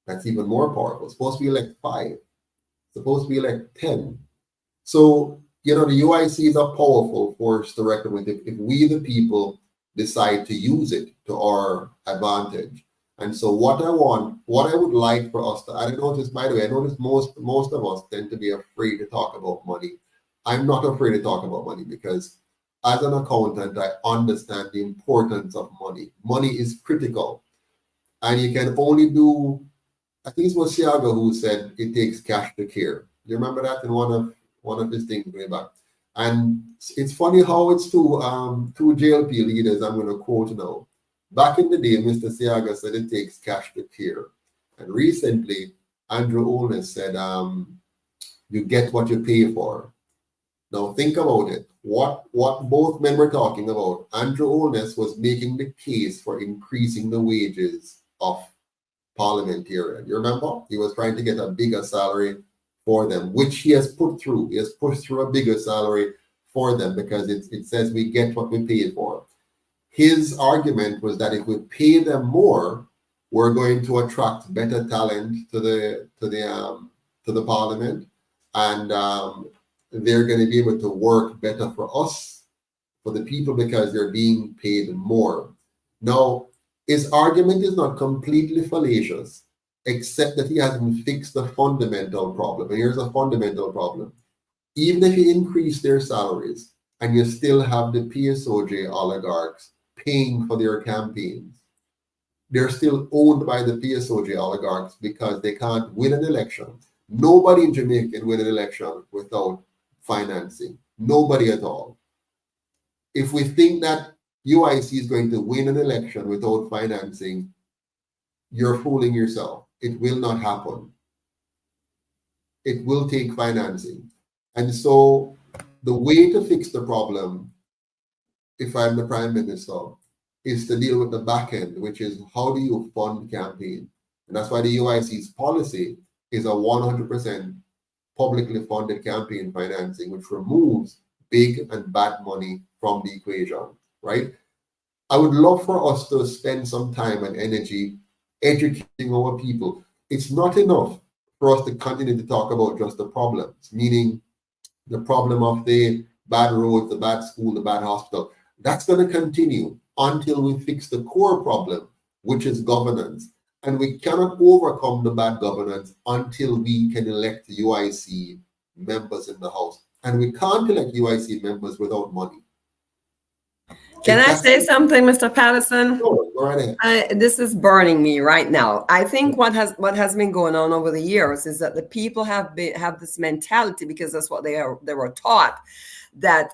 That's even more powerful. Suppose we elect 5. supposed to be like 10. So, the UIC is a powerful force to reckon with if we, the people, decide to use it to our advantage. And so what I would like for us to, I notice, by the way, I notice most of us tend to be afraid to talk about money. I'm not afraid to talk about money because as an accountant, I understand the importance of money. Money is critical. And you can only do, I think it was Siaga who said it takes cash to care. You remember that in one of his things way back? And it's funny how it's two JLP leaders I'm going to quote now. Back in the day, Mr. Siaga said it takes cash to care. And recently, Andrew Olness said, you get what you pay for. Now think about it. What both men were talking about. Andrew Olness was making the case for increasing the wages of parliamentarian. You remember? He was trying to get a bigger salary for them, which he has put through. He has pushed through a bigger salary for them because it says we get what we pay for. His argument was that if we pay them more, we're going to attract better talent to the parliament, and they're going to be able to work better for us, for the people, because they're being paid more. Now, his argument is not completely fallacious, except that he hasn't fixed the fundamental problem. And here's a fundamental problem. Even if you increase their salaries and you still have the PSOJ oligarchs paying for their campaigns, they're still owned by the PSOJ oligarchs because they can't win an election. Nobody in Jamaica can win an election without financing. Nobody at all. If we think that UIC is going to win an election without financing, you're fooling yourself. It will not happen. It will take financing. And so the way to fix the problem, if I'm the Prime Minister, is to deal with the back end, which is how do you fund campaign? And that's why the UIC's policy is a 100% publicly funded campaign financing, which removes big and bad money from the equation, right? I would love for us to spend some time and energy educating our people. It's not enough for us to continue to talk about just the problems, meaning the problem of the bad roads, the bad school, the bad hospital. That's going to continue until we fix the core problem, which is governance. And we cannot overcome the bad governance until we can elect UIC members in the House. And we can't elect UIC members without money. Can I say something, Mr. Patterson? Go right ahead. This is burning me right now. I think what has been going on over the years is that the people have this mentality, because that's what they were taught, that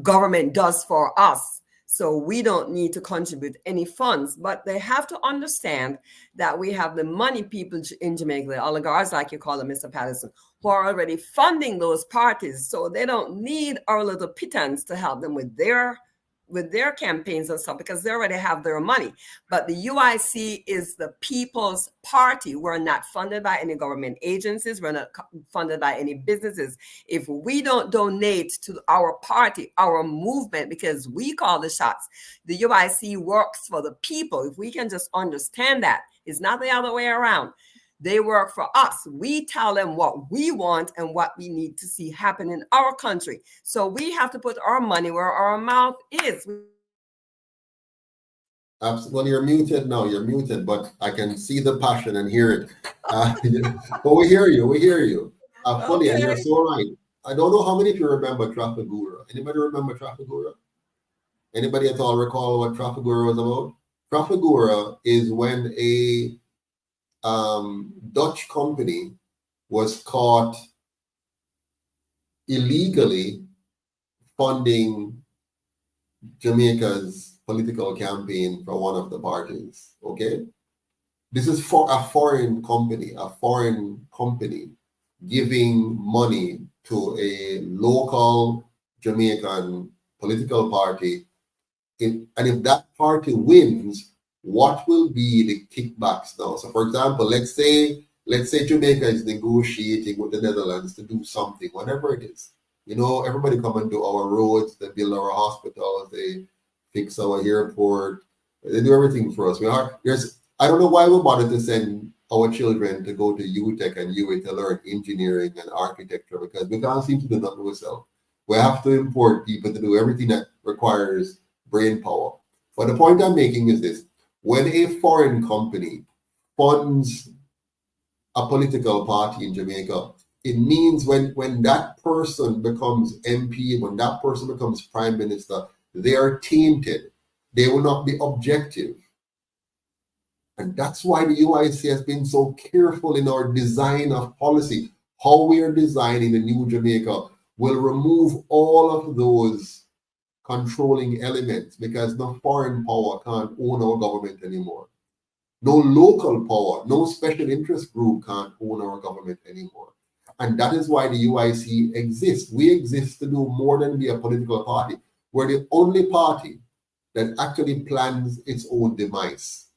government does for us. So we don't need to contribute any funds, but they have to understand that we have the money people in Jamaica, the oligarchs, like you call them, Mr. Patterson, who are already funding those parties. So they don't need our little pittance to help them with their campaigns and stuff, because they already have their money. But the UIC is the people's party. We're not funded by any government agencies. We're not funded by any businesses. If we don't donate to our party, our movement, because we call the shots, the UIC works for the people. If we can just understand that, it's not the other way around. They work for us. We tell them what we want and what we need to see happen in our country. So we have to put our money where our mouth is. Absolutely. You're muted now. You're muted, but I can see the passion and hear it. But we hear you. We hear you. Fully, and you're so right. I don't know how many of you remember Trafigura. Anybody remember Trafigura? Anybody at all recall what Trafigura was about? Trafigura is when a Dutch company was caught illegally funding Jamaica's political campaign for one of the parties. Okay, this is for a foreign company giving money to a local Jamaican political party. And if that party wins, what will be the kickbacks now? So, for example, let's say Jamaica is negotiating with the Netherlands to do something, whatever it is. You know, everybody come and do our roads, they build our hospitals, they fix our airport, they do everything for us. I don't know why we wanted to send our children to go to UTech and UA to learn engineering and architecture because we can't seem to do that ourselves. We have to import people to do everything that requires brain power. But the point I'm making is this: when a foreign company funds a political party in Jamaica, it means when that person becomes MP, when that person becomes prime minister, they are tainted. They will not be objective. And that's why the UIC has been so careful in our design of policy. How we are designing the new Jamaica will remove all of those controlling elements because no foreign power can't own our government anymore. No local power, no special interest group can't own our government anymore. And that is why the UIC exists. We exist to do more than be a political party. We're the only party that actually plans its own demise.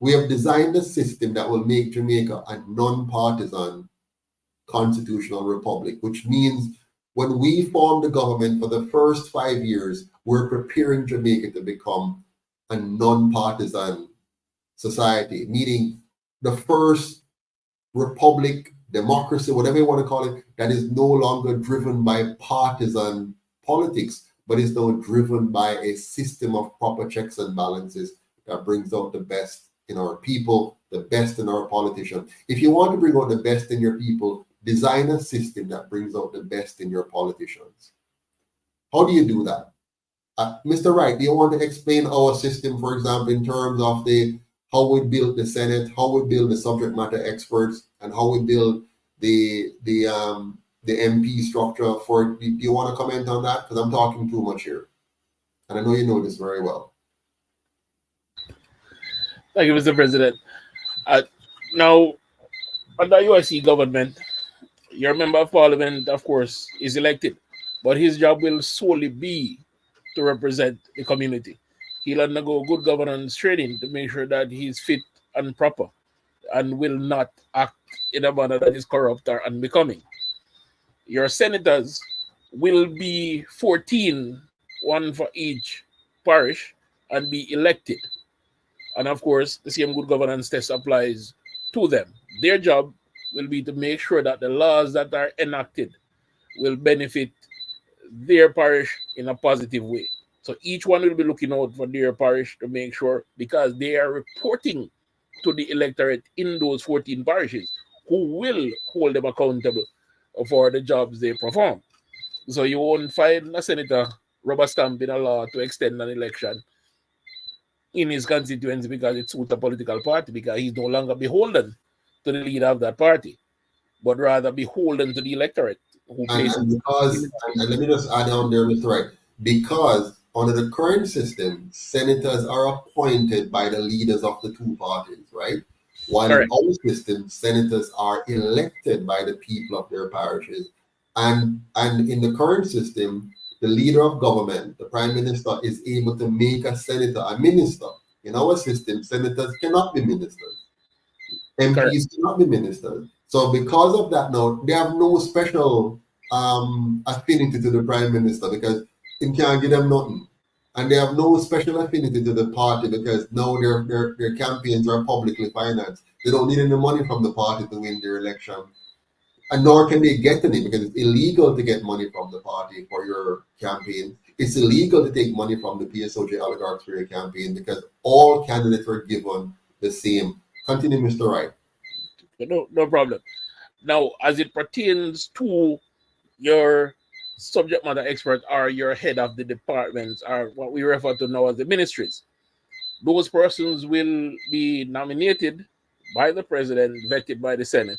We have designed a system that will make Jamaica a non-partisan constitutional republic, which means when we form the government for the first 5 years, we're preparing Jamaica to become a non-partisan society, meaning the first republic, democracy, whatever you want to call it, that is no longer driven by partisan politics, but is now driven by a system of proper checks and balances that brings out the best in our people, the best in our politicians. If you want to bring out the best in your people, design a system that brings out the best in your politicians. How do you do that? Mr. Wright, do you want to explain our system, for example, in terms of how we build the Senate, how we build the subject matter experts, and how we build the MP structure for? Do you want to comment on that? Because I'm talking too much here, and I know you know this very well. Thank you, Mr. President. Now, under UIC government, your member of parliament, of course, is elected, but his job will solely be to represent the community. He'll undergo good governance training to make sure that he's fit and proper and will not act in a manner that is corrupt or unbecoming. Your senators will be 14, one for each parish, and be elected. And of course, the same good governance test applies to them. Their job will be to make sure that the laws that are enacted will benefit their parish in a positive way. So each one will be looking out for their parish to make sure, because they are reporting to the electorate in those 14 parishes who will hold them accountable for the jobs they perform. So you won't find a senator rubber stamping a law to extend an election in his constituency because it suits a political party, because he's no longer beholden to the leader of that party, but rather beholden to the electorate who places. And let me just add on there, Mr. Wright, because under the current system, senators are appointed by the leaders of the two parties, right? While Correct. in our system, senators are elected by the people of their parishes. And in the current system, the leader of government, the prime minister, is able to make a senator a minister. In our system, senators cannot be ministers. MPs Correct. cannot be ministers. So because of that now, they have no special affinity to the prime minister because it can't give them nothing. And they have no special affinity to the party because now their campaigns are publicly financed. They don't need any money from the party to win their election. And nor can they get any because it's illegal to get money from the party for your campaign. It's illegal to take money from the PSOJ oligarchs for your campaign because all candidates were given the same. Continue, Mr. Wright. No problem. Now, as it pertains to your subject matter expert or your head of the departments, or what we refer to now as the ministries, those persons will be nominated by the president, vetted by the Senate,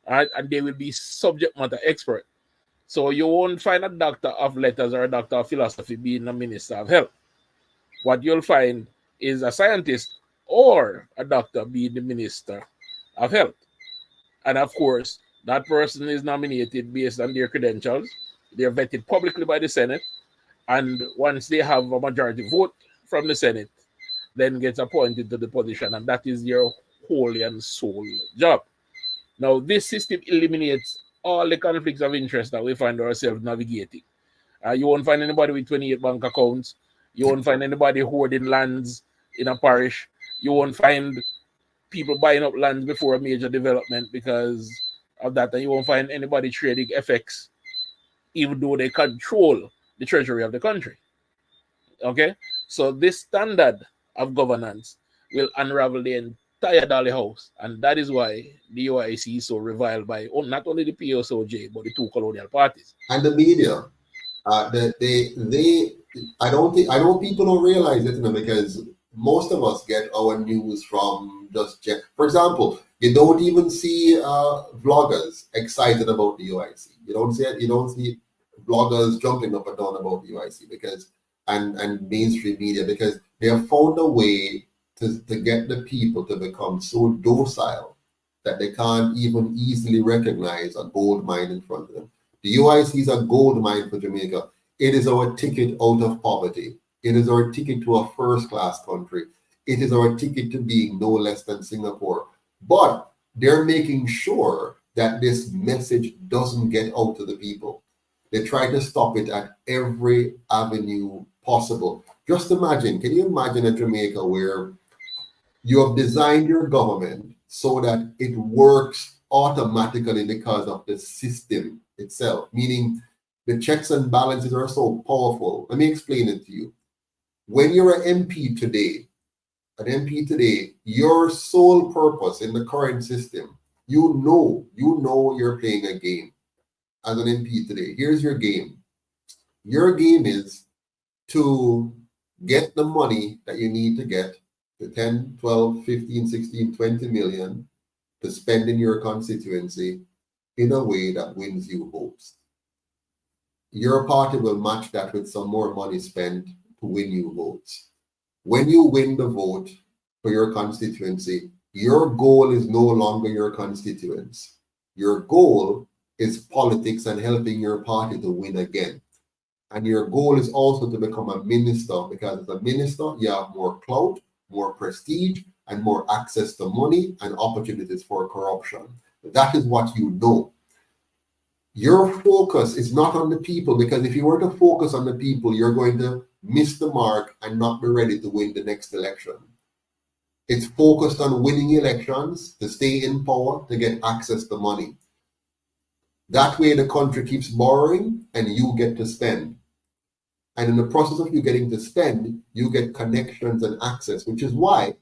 right? And they will be subject matter expert. So you won't find a doctor of letters or a doctor of philosophy being a minister of health. What you'll find is a scientist or a doctor being the minister of health. And of course, that person is nominated based on their credentials. They're vetted publicly by the Senate. And once they have a majority vote from the Senate, then gets appointed to the position. And that is your wholly and sole job. Now, this system eliminates all the conflicts of interest that we find ourselves navigating. You won't find anybody with 28 bank accounts. You won't find anybody hoarding lands in a parish. You won't find people buying up land before a major development because of that, and you won't find anybody trading FX, even though they control the treasury of the country. Okay, so this standard of governance will unravel the entire Dolly House, and that is why the UIC is so reviled by not only the PSOJ but the two colonial parties and the media. I know people don't realize it, because most of us get our news from for example, you don't even see vloggers excited about the UIC. You don't see it. You don't see bloggers jumping up and down about the UIC because and mainstream media, because they have found a way to get the people to become so docile that they can't even easily recognize a gold mine in front of them. The UIC is a gold mine for Jamaica. It is our ticket out of poverty. It is our ticket to a first-class country. It is our ticket to being no less than Singapore. But they're making sure that this message doesn't get out to the people. They try to stop it at every avenue possible. Just imagine, can you imagine a Jamaica where you have designed your government so that it works automatically because of the system itself, meaning the checks and balances are so powerful. Let me explain it to you. When you're an MP today, your sole purpose in the current system, you know you're playing a game as an MP today. Here's your game. Your game is to get the money that you need to get, the 10, 12, 15, 16, 20 million to spend in your constituency in a way that wins you votes. Your party will match that with some more money spent to win you votes. When you win the vote for your constituency, your goal is no longer your constituents. Your goal is politics and helping your party to win again. And your goal is also to become a minister, because as a minister, you have more clout, more prestige, and more access to money and opportunities for corruption. That is what you know. Your focus is not on the people, because if you were to focus on the people, you're going to miss the mark and not be ready to win the next election. It's focused on winning elections, to stay in power, to get access to money. That way the country keeps borrowing and you get to spend. And in the process of you getting to spend, you get connections and access, which is why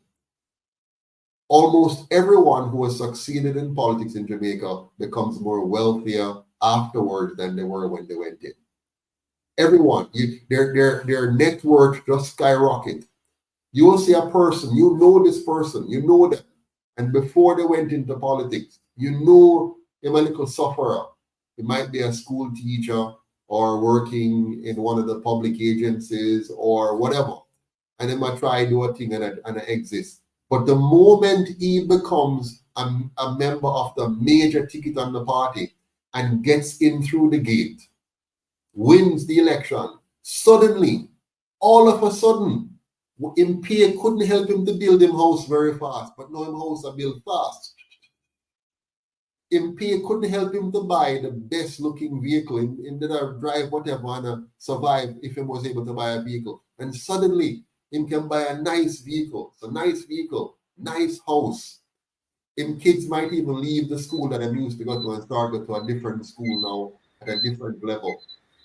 almost everyone who has succeeded in politics in Jamaica becomes more wealthier afterwards than they were when they went in. Everyone, their net worth just skyrocket. You will see a person, you know this person, you know them, and before they went into politics, you know him a little sufferer. He might be a school teacher or working in one of the public agencies or whatever, and he might try to do a thing and exist. But the moment he becomes a member of the major ticket on the party and gets in through the gate, wins the election, suddenly, all of a sudden, him pay couldn't help him to build him house very fast, but now him house are built fast. Him pay couldn't help him to buy the best looking vehicle in the drive whatever and survive if he was able to buy a vehicle. And suddenly, him can buy a nice vehicle. It's a nice vehicle, nice house. Him kids might even leave the school that I'm used to go to and start go to a different school now at a different level.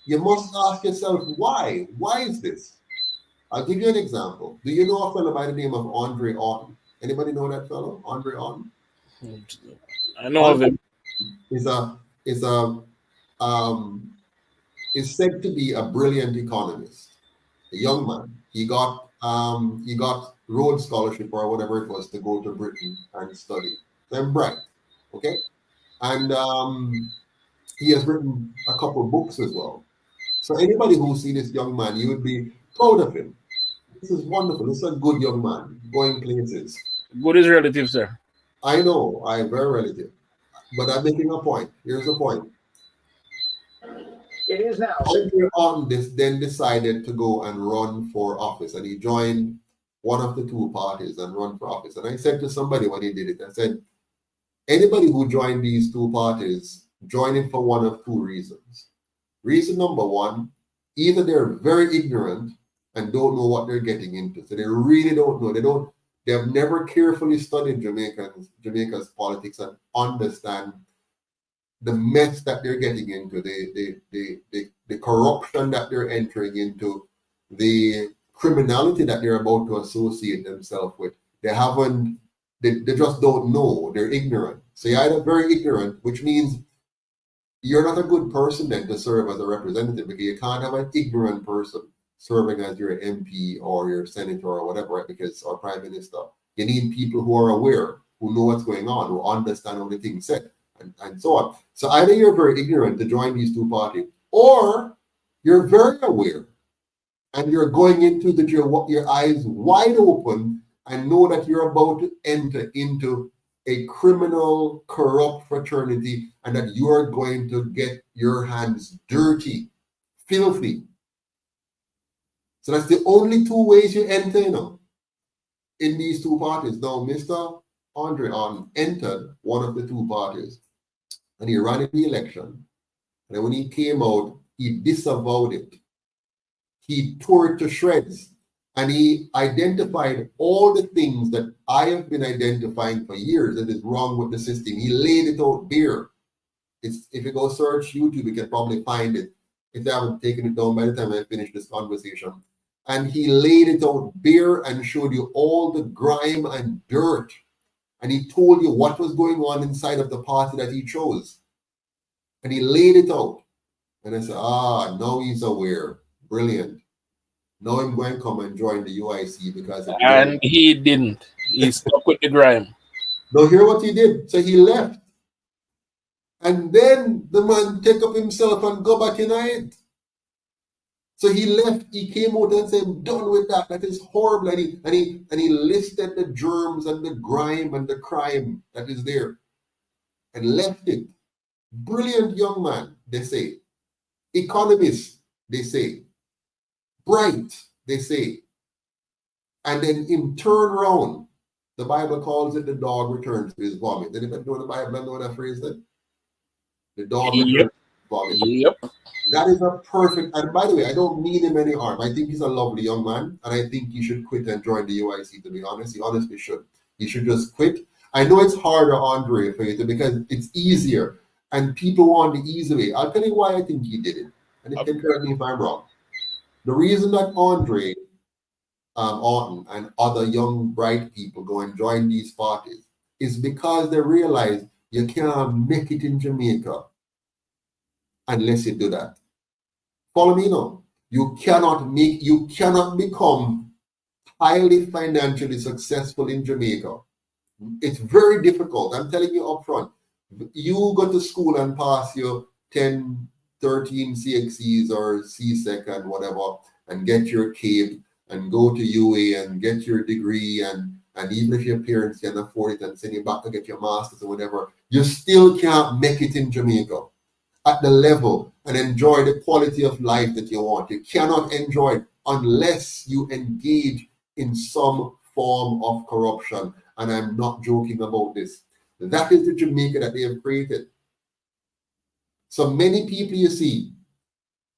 You must ask yourself, why? Why is this? I'll give you an example. Do you know a fellow by the name of Andre Orton? Anybody know that fellow, Andre Orton? I know of him. Is said to be a brilliant economist, a young man. He got Rhodes Scholarship or whatever it was to go to Britain and study. So I'm bright, okay? And he has written a couple of books as well. So anybody who see this young man, you would be proud of him. This is wonderful. This is a good young man going places. Good is relative, sir. I know, I'm very relative. But I'm making a point. Here's the point. It is now. Andre on this then decided to go and run for office, and he joined one of the two parties and run for office. And I said to somebody when he did it, I said, anybody who joined these two parties, join it for one of two reasons. Reason number one, either they're very ignorant and don't know what they're getting into. So they really don't know. They have never carefully studied Jamaica's politics and understand the mess that they're getting into, the corruption that they're entering into, the criminality that they're about to associate themselves with. They just don't know. They're ignorant. So you're either very ignorant, which means you're not a good person then to serve as a representative, because you can't have an ignorant person serving as your MP or your senator or whatever, right? Because or prime minister. You need people who are aware, who know what's going on, who understand how the things said, and so on. So either you're very ignorant to join these two parties, or you're very aware and you're going into your eyes wide open and know that you're about to enter into a criminal, corrupt fraternity, and that you are going to get your hands dirty, filthy. So that's the only two ways you enter, in these two parties. Now, Mr. Andre entered one of the two parties, and he ran in the election. And then when he came out, he disavowed it. He tore it to shreds. And he identified all the things that I have been identifying for years that is wrong with the system. He laid it out bare. If you go search YouTube, you can probably find it. If I haven't taken it down by the time I finish this conversation. And he laid it out bare and showed you all the grime and dirt. And he told you what was going on inside of the party that he chose. And he laid it out. And I said, now he's aware. Brilliant. Now I'm going to come and join the UIC because and he didn't. He stuck with the grime. Now hear what he did. So he left. And then the man take up himself and go back in it. So he left, he came out and said, I'm done with that. That is horrible. And he listed the germs and the grime and the crime that is there. And left it. Brilliant young man, they say. Economist, they say. Bright, they say. And then him turn around. The Bible calls it the dog returns to his vomit. Did anybody know the Bible? Know that phrase then? The dog returns to his vomit. Yep. That is a perfect, and by the way, I don't mean him any harm. I think he's a lovely young man, and I think he should quit and join the UIC, to be honest. He honestly should. He should just quit. I know it's harder, Andre, for you to, because it's easier, and people want the easy way. I'll tell you why I think he did it, and you can correct me if I'm wrong. The reason that Andre Orton and other young, bright people go and join these parties is because they realize you can't make it in Jamaica unless you do that. Follow me now. You cannot become highly financially successful in Jamaica. It's very difficult. I'm telling you up front. You go to school and pass your 10, 13 CXCs or CSEC and whatever, and get your CAPE and go to UA and get your degree, and even if your parents can afford it and send you back to get your master's or whatever, you still can't make it in Jamaica at the level and enjoy the quality of life that you want. You cannot enjoy it unless you engage in some form of corruption. And I'm not joking about this. That is the Jamaica that they have created. So many people, you see,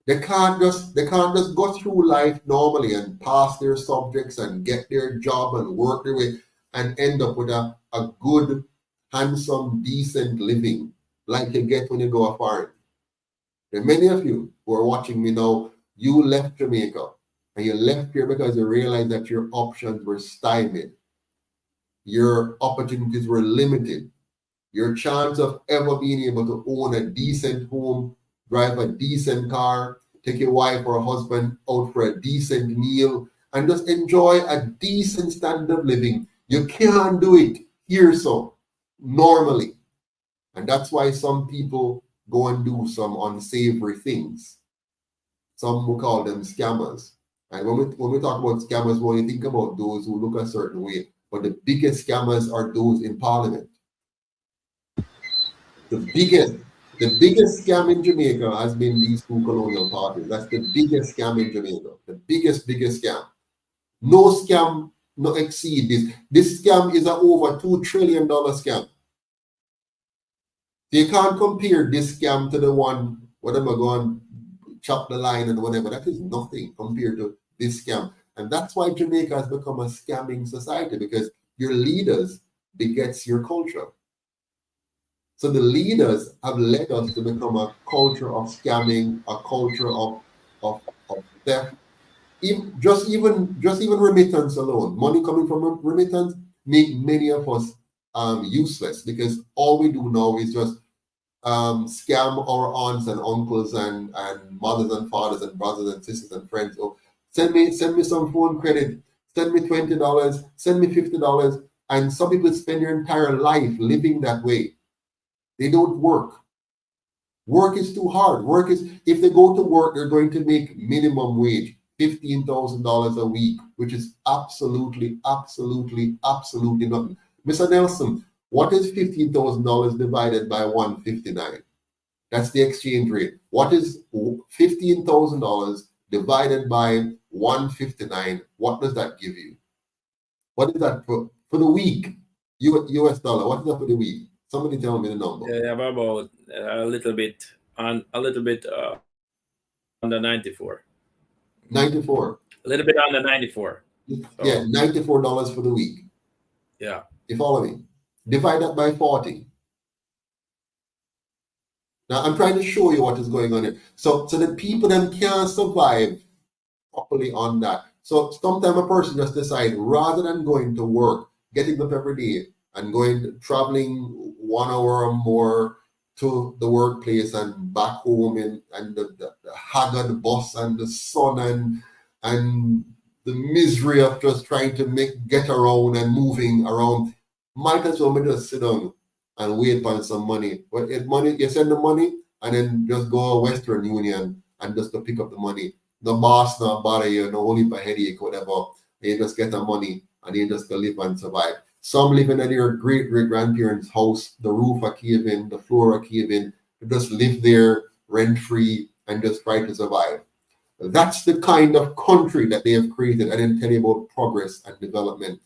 they can't just go through life normally and pass their subjects and get their job and work their way and end up with a good, handsome, decent living like you get when you go foreign. There are many of you who are watching me now, you left Jamaica and you left here because you realized that your options were stymied. Your opportunities were limited. Your chance of ever being able to own a decent home, drive a decent car, take your wife or husband out for a decent meal, and just enjoy a decent standard of living. You can't do it here so normally. And that's why some people go and do some unsavory things. Some will call them scammers. And when we talk about scammers, we only think about those who look a certain way. But the biggest scammers are those in Parliament. The biggest scam in Jamaica has been these two colonial parties. That's the biggest scam in Jamaica. The biggest scam. No scam no exceed this. This scam is an over $2 trillion scam. You can't compare this scam to the one where they're going to chop the line and whatever. That is nothing compared to this scam. And that's why Jamaica has become a scamming society, because your leaders begets your culture. So the leaders have led us to become a culture of scamming, a culture of theft. Just even remittance alone, money coming from remittance, make many of us useless, because all we do now is just scam our aunts and uncles and mothers and fathers and brothers and sisters and friends. Oh, send me some phone credit, send me $20, send me $50. And some people spend their entire life living that way. They don't work. Work is too hard. If they go to work, they're going to make minimum wage, $15,000 a week, which is absolutely nothing. Mr. Nelson, what is $15,000 divided by 159? That's the exchange rate. What is $15,000 divided by 159? What does that give you? What is that for the week? US dollar. What is that for the week? Somebody tell me the number. They have about a little bit under 94. 94. A little bit under 94. So, yeah, $94 for the week. Yeah. You follow me? Divide that by 40. Now I'm trying to show you what is going on here. So the people them can't survive properly on that. So sometimes a person just decide, rather than going to work, getting up every day and traveling 1 hour or more to the workplace and back home, and the haggard bus and the sun and the misery of just trying to get around and moving around, might as well just sit down and wait for some money. But if money, you send the money and then just go to Western Union and just to pick up the money. The boss not bother you, no only for headache, whatever. You just get the money and you just go live and survive. Some living at your great-great-grandparents' house, the roof are caving, the floor are caving, you just live there rent-free and just try to survive. That's the kind of country that they have created. I didn't tell you about progress and development.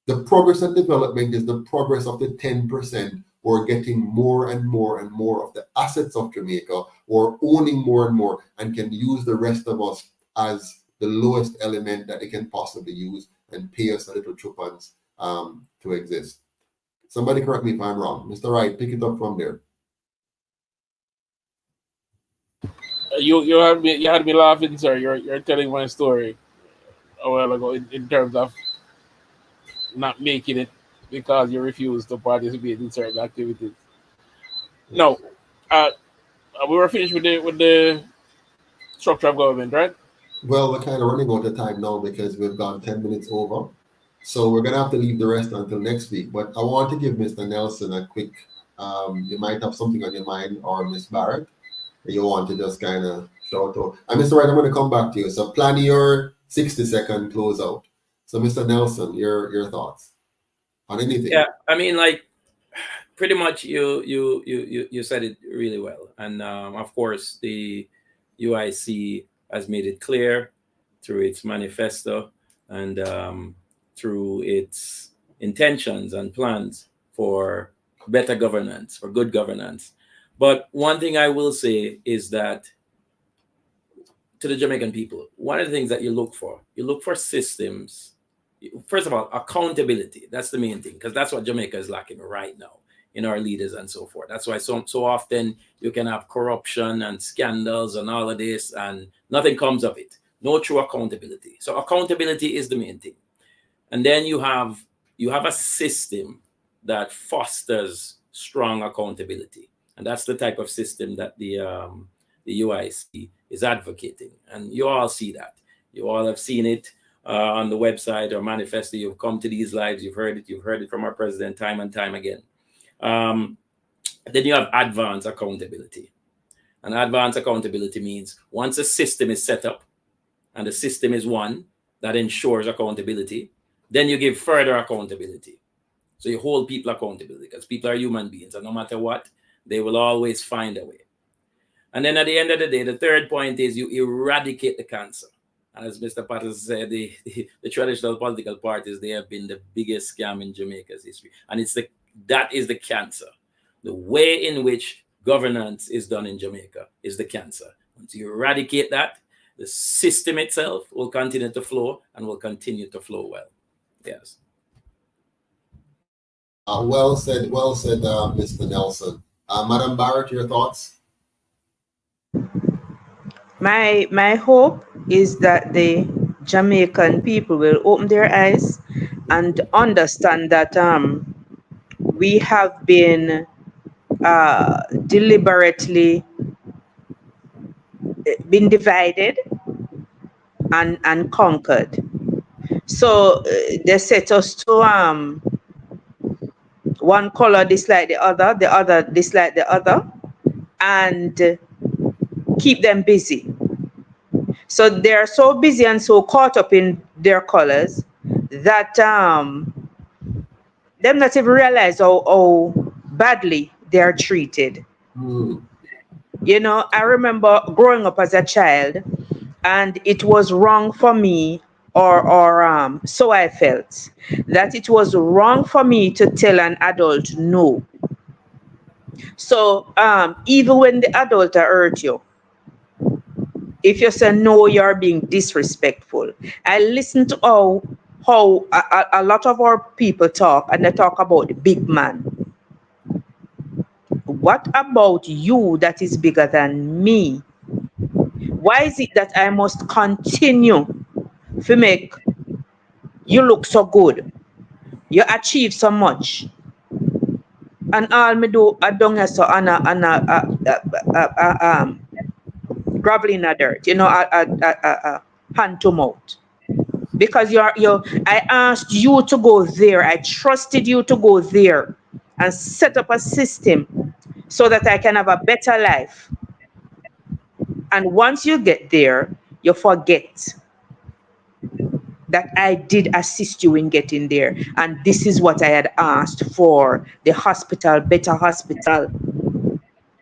The progress and development is the progress of the 10% who are getting more and more and more of the assets of Jamaica, or owning more and more, and can use the rest of us as the lowest element that they can possibly use and pay us a little chupans to exist. Somebody correct me if I'm wrong. Mr. Wright, pick it up from there. You had me laughing, sir. You're telling my story a while ago in terms of not making it because you refused to participate in certain activities. No, we were finished with the structure of government, right? Well, we're kind of running out of time now because we've gone 10 minutes over. So we're going to have to leave the rest until next week. But I want to give Mr. Nelson a quick, you might have something on your mind, or Miss Barrett, that you want to just kind of shout out. And Mr. Wright, I'm going to come back to you. So plan your 60-second closeout. So Mr. Nelson, your thoughts on anything? Yeah, I mean, like, pretty much you said it really well. And of course, the UIC has made it clear through its manifesto and through its intentions and plans for better governance, for good governance. But one thing I will say is that to the Jamaican people, one of the things that you look for systems. First of all, accountability. That's the main thing, because that's what Jamaica is lacking right now in our leaders and so forth. That's why so often you can have corruption and scandals and all of this, and nothing comes of it. No true accountability. So accountability is the main thing. And then you have a system that fosters strong accountability. And that's the type of system that the UIC is advocating. And you all see that. You all have seen it on the website or manifesto. You've come to these lives. You've heard it from our president time and time again. Then you have advanced accountability. And advanced accountability means once a system is set up and the system is one that ensures accountability, then you give further accountability. So you hold people accountable, because people are human beings, and no matter what, they will always find a way. And then at the end of the day, the third point is you eradicate the cancer. As Mr. Patterson said, the traditional political parties, they have been the biggest scam in Jamaica's history. And that is the cancer. The way in which governance is done in Jamaica is the cancer. Once you eradicate that, the system itself will continue to flow and will continue to flow well. Yes. Well said, Mr. Nelson. Madam Barrett, your thoughts? My hope is that the Jamaican people will open their eyes and understand that we have been deliberately been divided and conquered. So they set us to one color dislike the other dislike the other, and keep them busy. So they're so busy and so caught up in their colors that them not even realize how badly they are treated. Hmm. You know, I remember growing up as a child, and it was wrong for me, or so I felt that it was wrong for me to tell an adult no. So even when the adult hurt you, if you say no, you're being disrespectful. I listen to how a lot of our people talk, and they talk about the big man. What about you that is bigger than me? Why is it that I must continue to make you look so good? You achieve so much, and all me do I don't have so gravel in the dirt, you know, hand to mouth. Because I asked you to go there. I trusted you to go there and set up a system so that I can have a better life. And once you get there, you forget that I did assist you in getting there. And this is what I had asked for: the hospital, better hospital.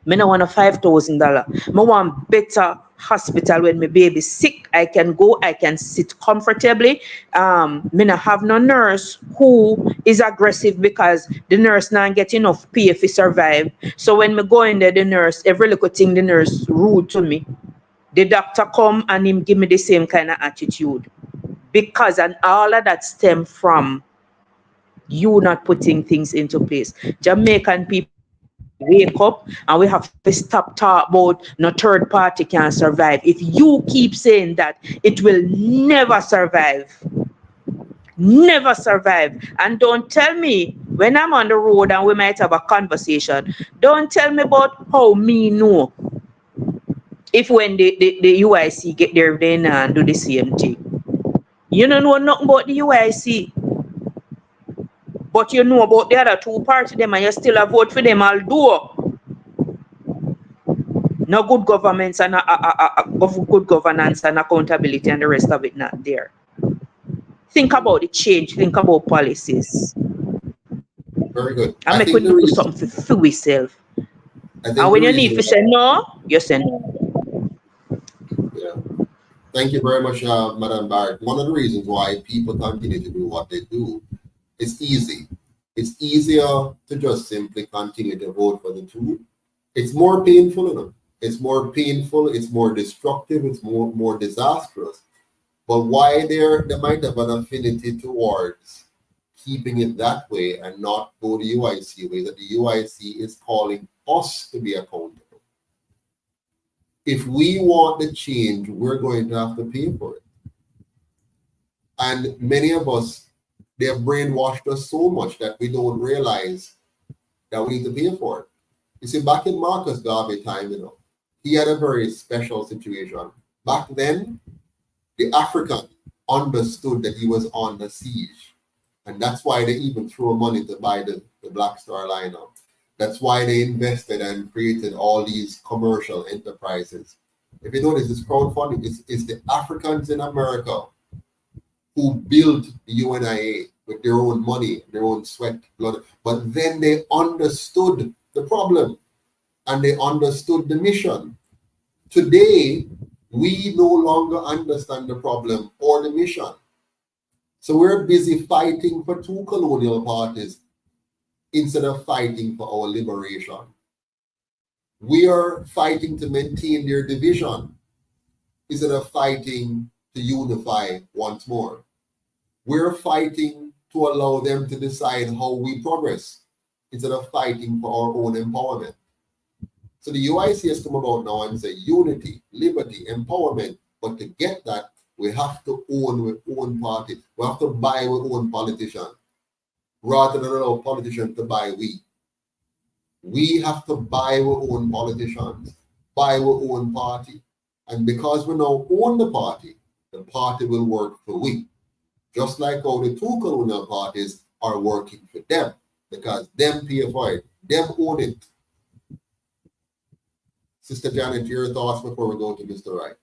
Me no want a $5,000. Me want better hospital. When my baby sick, I can go, I can sit comfortably. Me no have no nurse who is aggressive, because the nurse not get enough pay if he survive. So when me go in there, the nurse, every little thing the nurse rude to me. The doctor come and him give me the same kind of attitude. Because and all of that stem from you not putting things into place. Jamaican people wake up, and we have to stop talk about no third party can survive. If you keep saying that, it will never survive. Never survive. And don't tell me when I'm on the road and we might have a conversation, don't tell me about how me know if when the UIC get there then and do the same thing. You don't know nothing about the UIC, but you know about the other two parties them, and you still a vote for them, although no good governments and good governance and accountability and the rest of it not there. Think about the change, think about policies, Very good. and make we do something for yourself. I And think the when you need reason to say no, you say no. yeah. Thank you very much, Madam Barrett. One of the reasons why people continue to do what they do is easy. It's easier to just simply continue to vote for the two. It's more painful, you know. It's more painful, it's more destructive, it's more disastrous. But why they might have an affinity towards keeping it that way and not go the UIC way, that the UIC is calling us to be accountable. If we want the change, we're going to have to pay for it. And many of us, they have brainwashed us so much that we don't realize that we need to pay for it. You see, back in Marcus Garvey time, you know, he had a very special situation. Back then, the African understood that he was under siege. And that's why they even threw money to buy the Black Star liner. That's why they invested and created all these commercial enterprises. If you notice, this crowdfunding is the Africans in America who built the UNIA with their own money, their own sweat, blood. But then they understood the problem and they understood the mission. Today, we no longer understand the problem or the mission. So we're busy fighting for two colonial parties instead of fighting for our liberation. We are fighting to maintain their division instead of fighting to unify once more. We're fighting to allow them to decide how we progress instead of fighting for our own empowerment. So the UIC has come about now and say unity, liberty, empowerment. But to get that, we have to own our own party. We have to buy our own politicians rather than allow politicians to buy we. We have to buy our own politicians, buy our own party. And because we now own the party will work for we. Just like how the two colonial parties are working for them, because them pay for it, them own it. Sister Janet, your thoughts before we go to Mr. Wright?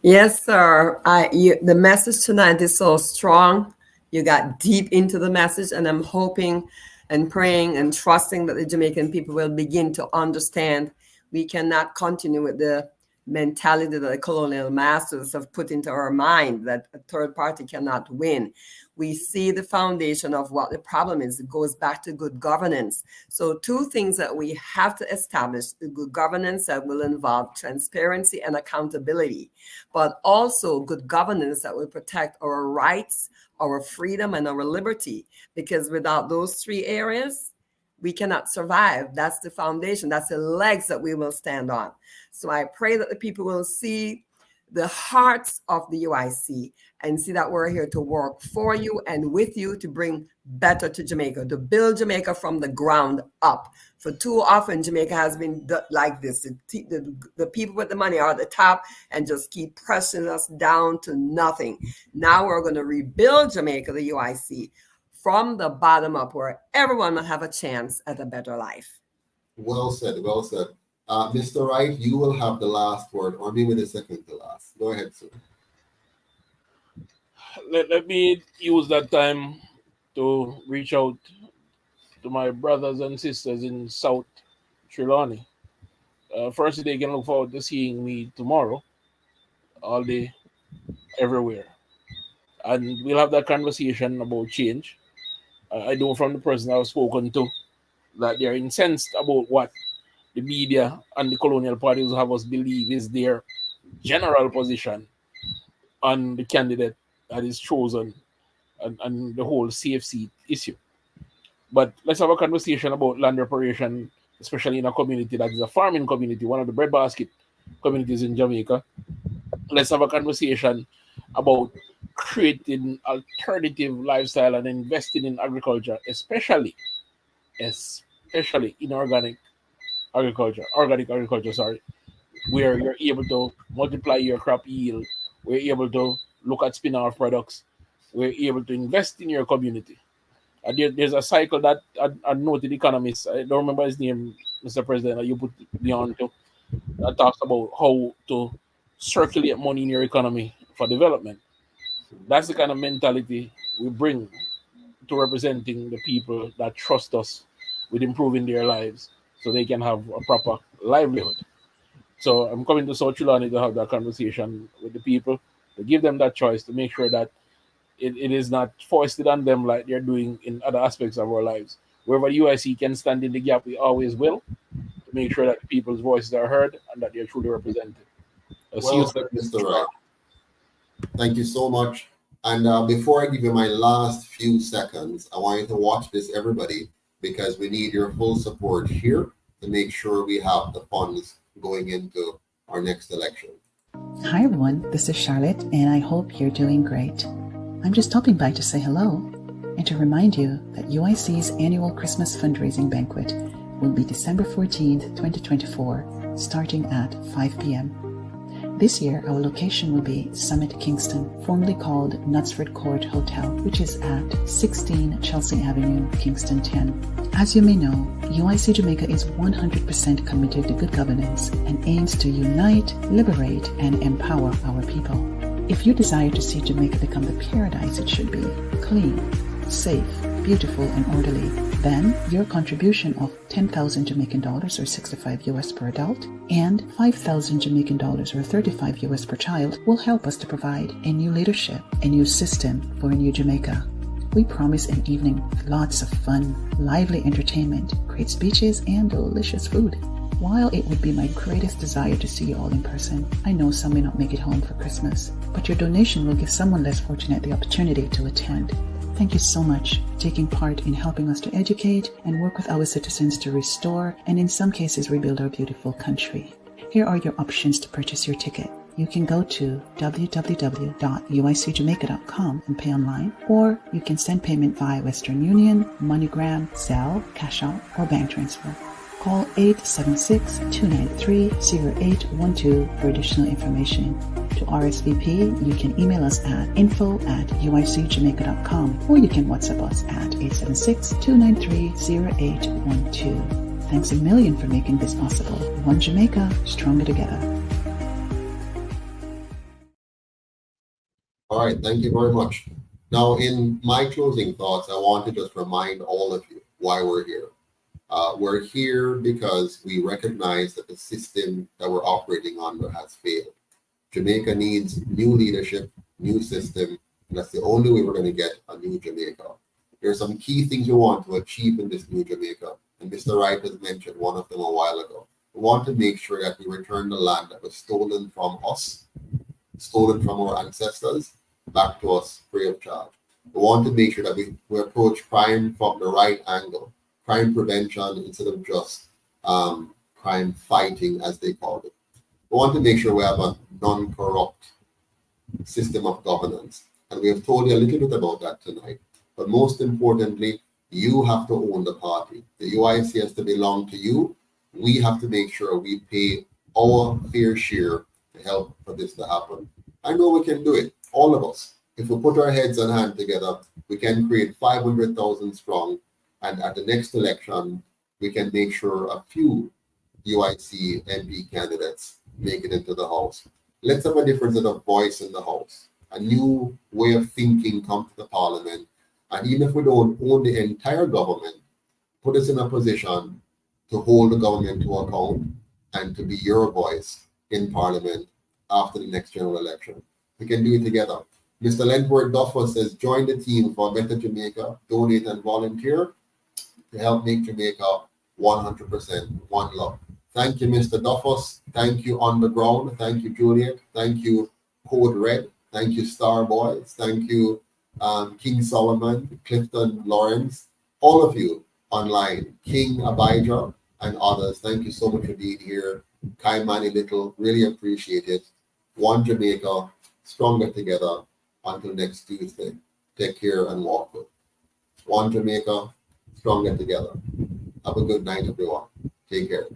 Yes, sir. The message tonight is so strong. You got deep into the message, and I'm hoping and praying and trusting that the Jamaican people will begin to understand we cannot continue with the mentality that the colonial masters have put into our mind, that a third party cannot win. We see the foundation of what the problem is. It goes back to good governance. So two things that we have to establish: the good governance that will involve transparency and accountability, but also good governance that will protect our rights, our freedom, and our liberty. Because without those three areas, we cannot survive. That's the foundation. That's the legs that we will stand on. So I pray that the people will see the hearts of the UIC and see that we're here to work for you and with you to bring better to Jamaica, to build Jamaica from the ground up. For too often, Jamaica has been like this. The people with the money are at the top and just keep pressing us down to nothing. Now we're going to rebuild Jamaica, the UIC, from the bottom up, where everyone will have a chance at a better life. Well said, well said. Mr. Wright, you will have the last word, or maybe the second to last. Go ahead, sir. Let me use that time to reach out to my brothers and sisters in South Trelawney. First, they can look forward to seeing me tomorrow, all day, everywhere. And we'll have that conversation about change. I know from the person I've spoken to that they're incensed about what the media and the colonial parties have us believe is their general position on the candidate that is chosen and the whole safe seat issue. But let's have a conversation about land reparation, especially in a community that is a farming community, one of the breadbasket communities in Jamaica. Let's have a conversation about creating alternative lifestyle and investing in agriculture, especially in organic agriculture, where you're able to multiply your crop yield, we're able to look at spin-off products, we're able to invest in your community. There's a cycle that a noted economist, I don't remember his name, Mr. President, that you put me on to, that talks about how to circulate money in your economy for development. That's the kind of mentality we bring to representing the people that trust us with improving their lives so they can have a proper livelihood. So I'm coming to South Trelawney to have that conversation with the people, to give them that choice, to make sure that it is not foisted on them like they're doing in other aspects of our lives. Wherever the UIC can stand in the gap, we always will, to make sure that people's voices are heard and that they're truly represented. Well said, Mr. Wright. Thank you so much. And before I give you my last few seconds, I want you to watch this, everybody, because we need your full support here to make sure we have the funds going into our next election. Hi everyone, this is Charlotte, and I hope you're doing great. I'm just stopping by to say hello and to remind you that UIC's annual Christmas fundraising banquet will be December 14th, 2024, starting at 5 p.m. This year, our location will be Summit Kingston, formerly called Knutsford Court Hotel, which is at 16 Chelsea Avenue, Kingston 10. As you may know, UIC Jamaica is 100% committed to good governance and aims to unite, liberate, and empower our people. If you desire to see Jamaica become the paradise it should be, clean, safe, beautiful, and orderly, then your contribution of 10,000 Jamaican dollars or 65 US per adult and 5,000 Jamaican dollars or 35 US per child will help us to provide a new leadership, a new system for a new Jamaica. We promise an evening with lots of fun, lively entertainment, great speeches, and delicious food. While it would be my greatest desire to see you all in person, I know some may not make it home for Christmas, but your donation will give someone less fortunate the opportunity to attend. Thank you so much for taking part in helping us to educate and work with our citizens to restore and in some cases rebuild our beautiful country. Here are your options to purchase your ticket. You can go to www.uicjamaica.com and pay online, or you can send payment via Western Union, MoneyGram, Zelle, Cash App, or bank transfer. Call 876-293-0812 for additional information. To RSVP, you can email us at info@uicjamaica.com, or you can WhatsApp us at 876-293-0812. Thanks a million for making this possible. One Jamaica, stronger together. All right, thank you very much. Now, in my closing thoughts, I want to just remind all of you why we're here. We're here because we recognize that the system that we're operating under has failed. Jamaica needs new leadership, new system, and that's the only way we're going to get a new Jamaica. There are some key things we want to achieve in this new Jamaica, and Mr. Wright has mentioned one of them a while ago. We want to make sure that we return the land that was stolen from us, stolen from our ancestors, back to us free of charge. We want to make sure that we approach crime from the right angle, crime prevention instead of just crime fighting, as they call it. We want to make sure we have a non-corrupt system of governance. And we have told you a little bit about that tonight. But most importantly, you have to own the party. The UIC has to belong to you. We have to make sure we pay our fair share to help for this to happen. I know we can do it, all of us. If we put our heads and hands together, we can create 500,000 strong. And at the next election, we can make sure a few UIC MP candidates make it into the House. Let's have a different set of voice in the House. A new way of thinking come to the Parliament. And even if we don't own the entire government, put us in a position to hold the government to account and to be your voice in Parliament after the next general election. We can do it together. Mr. Lentworth Duffer says, join the team for Better Jamaica, donate and volunteer to help make Jamaica 100% one love. Thank you, Mr. Duffus. Thank you, Underground. Thank you, Juliet. Thank you, Code Red. Thank you, Star Boys. Thank you, King Solomon, Clifton Lawrence, all of you online, King Abijah, and others. Thank you so much for being here. Kai Manny Little, really appreciate it. One Jamaica, stronger together. Until next Tuesday. Take care and walk good. One Jamaica, stronger together. Have a good night, everyone. Take care.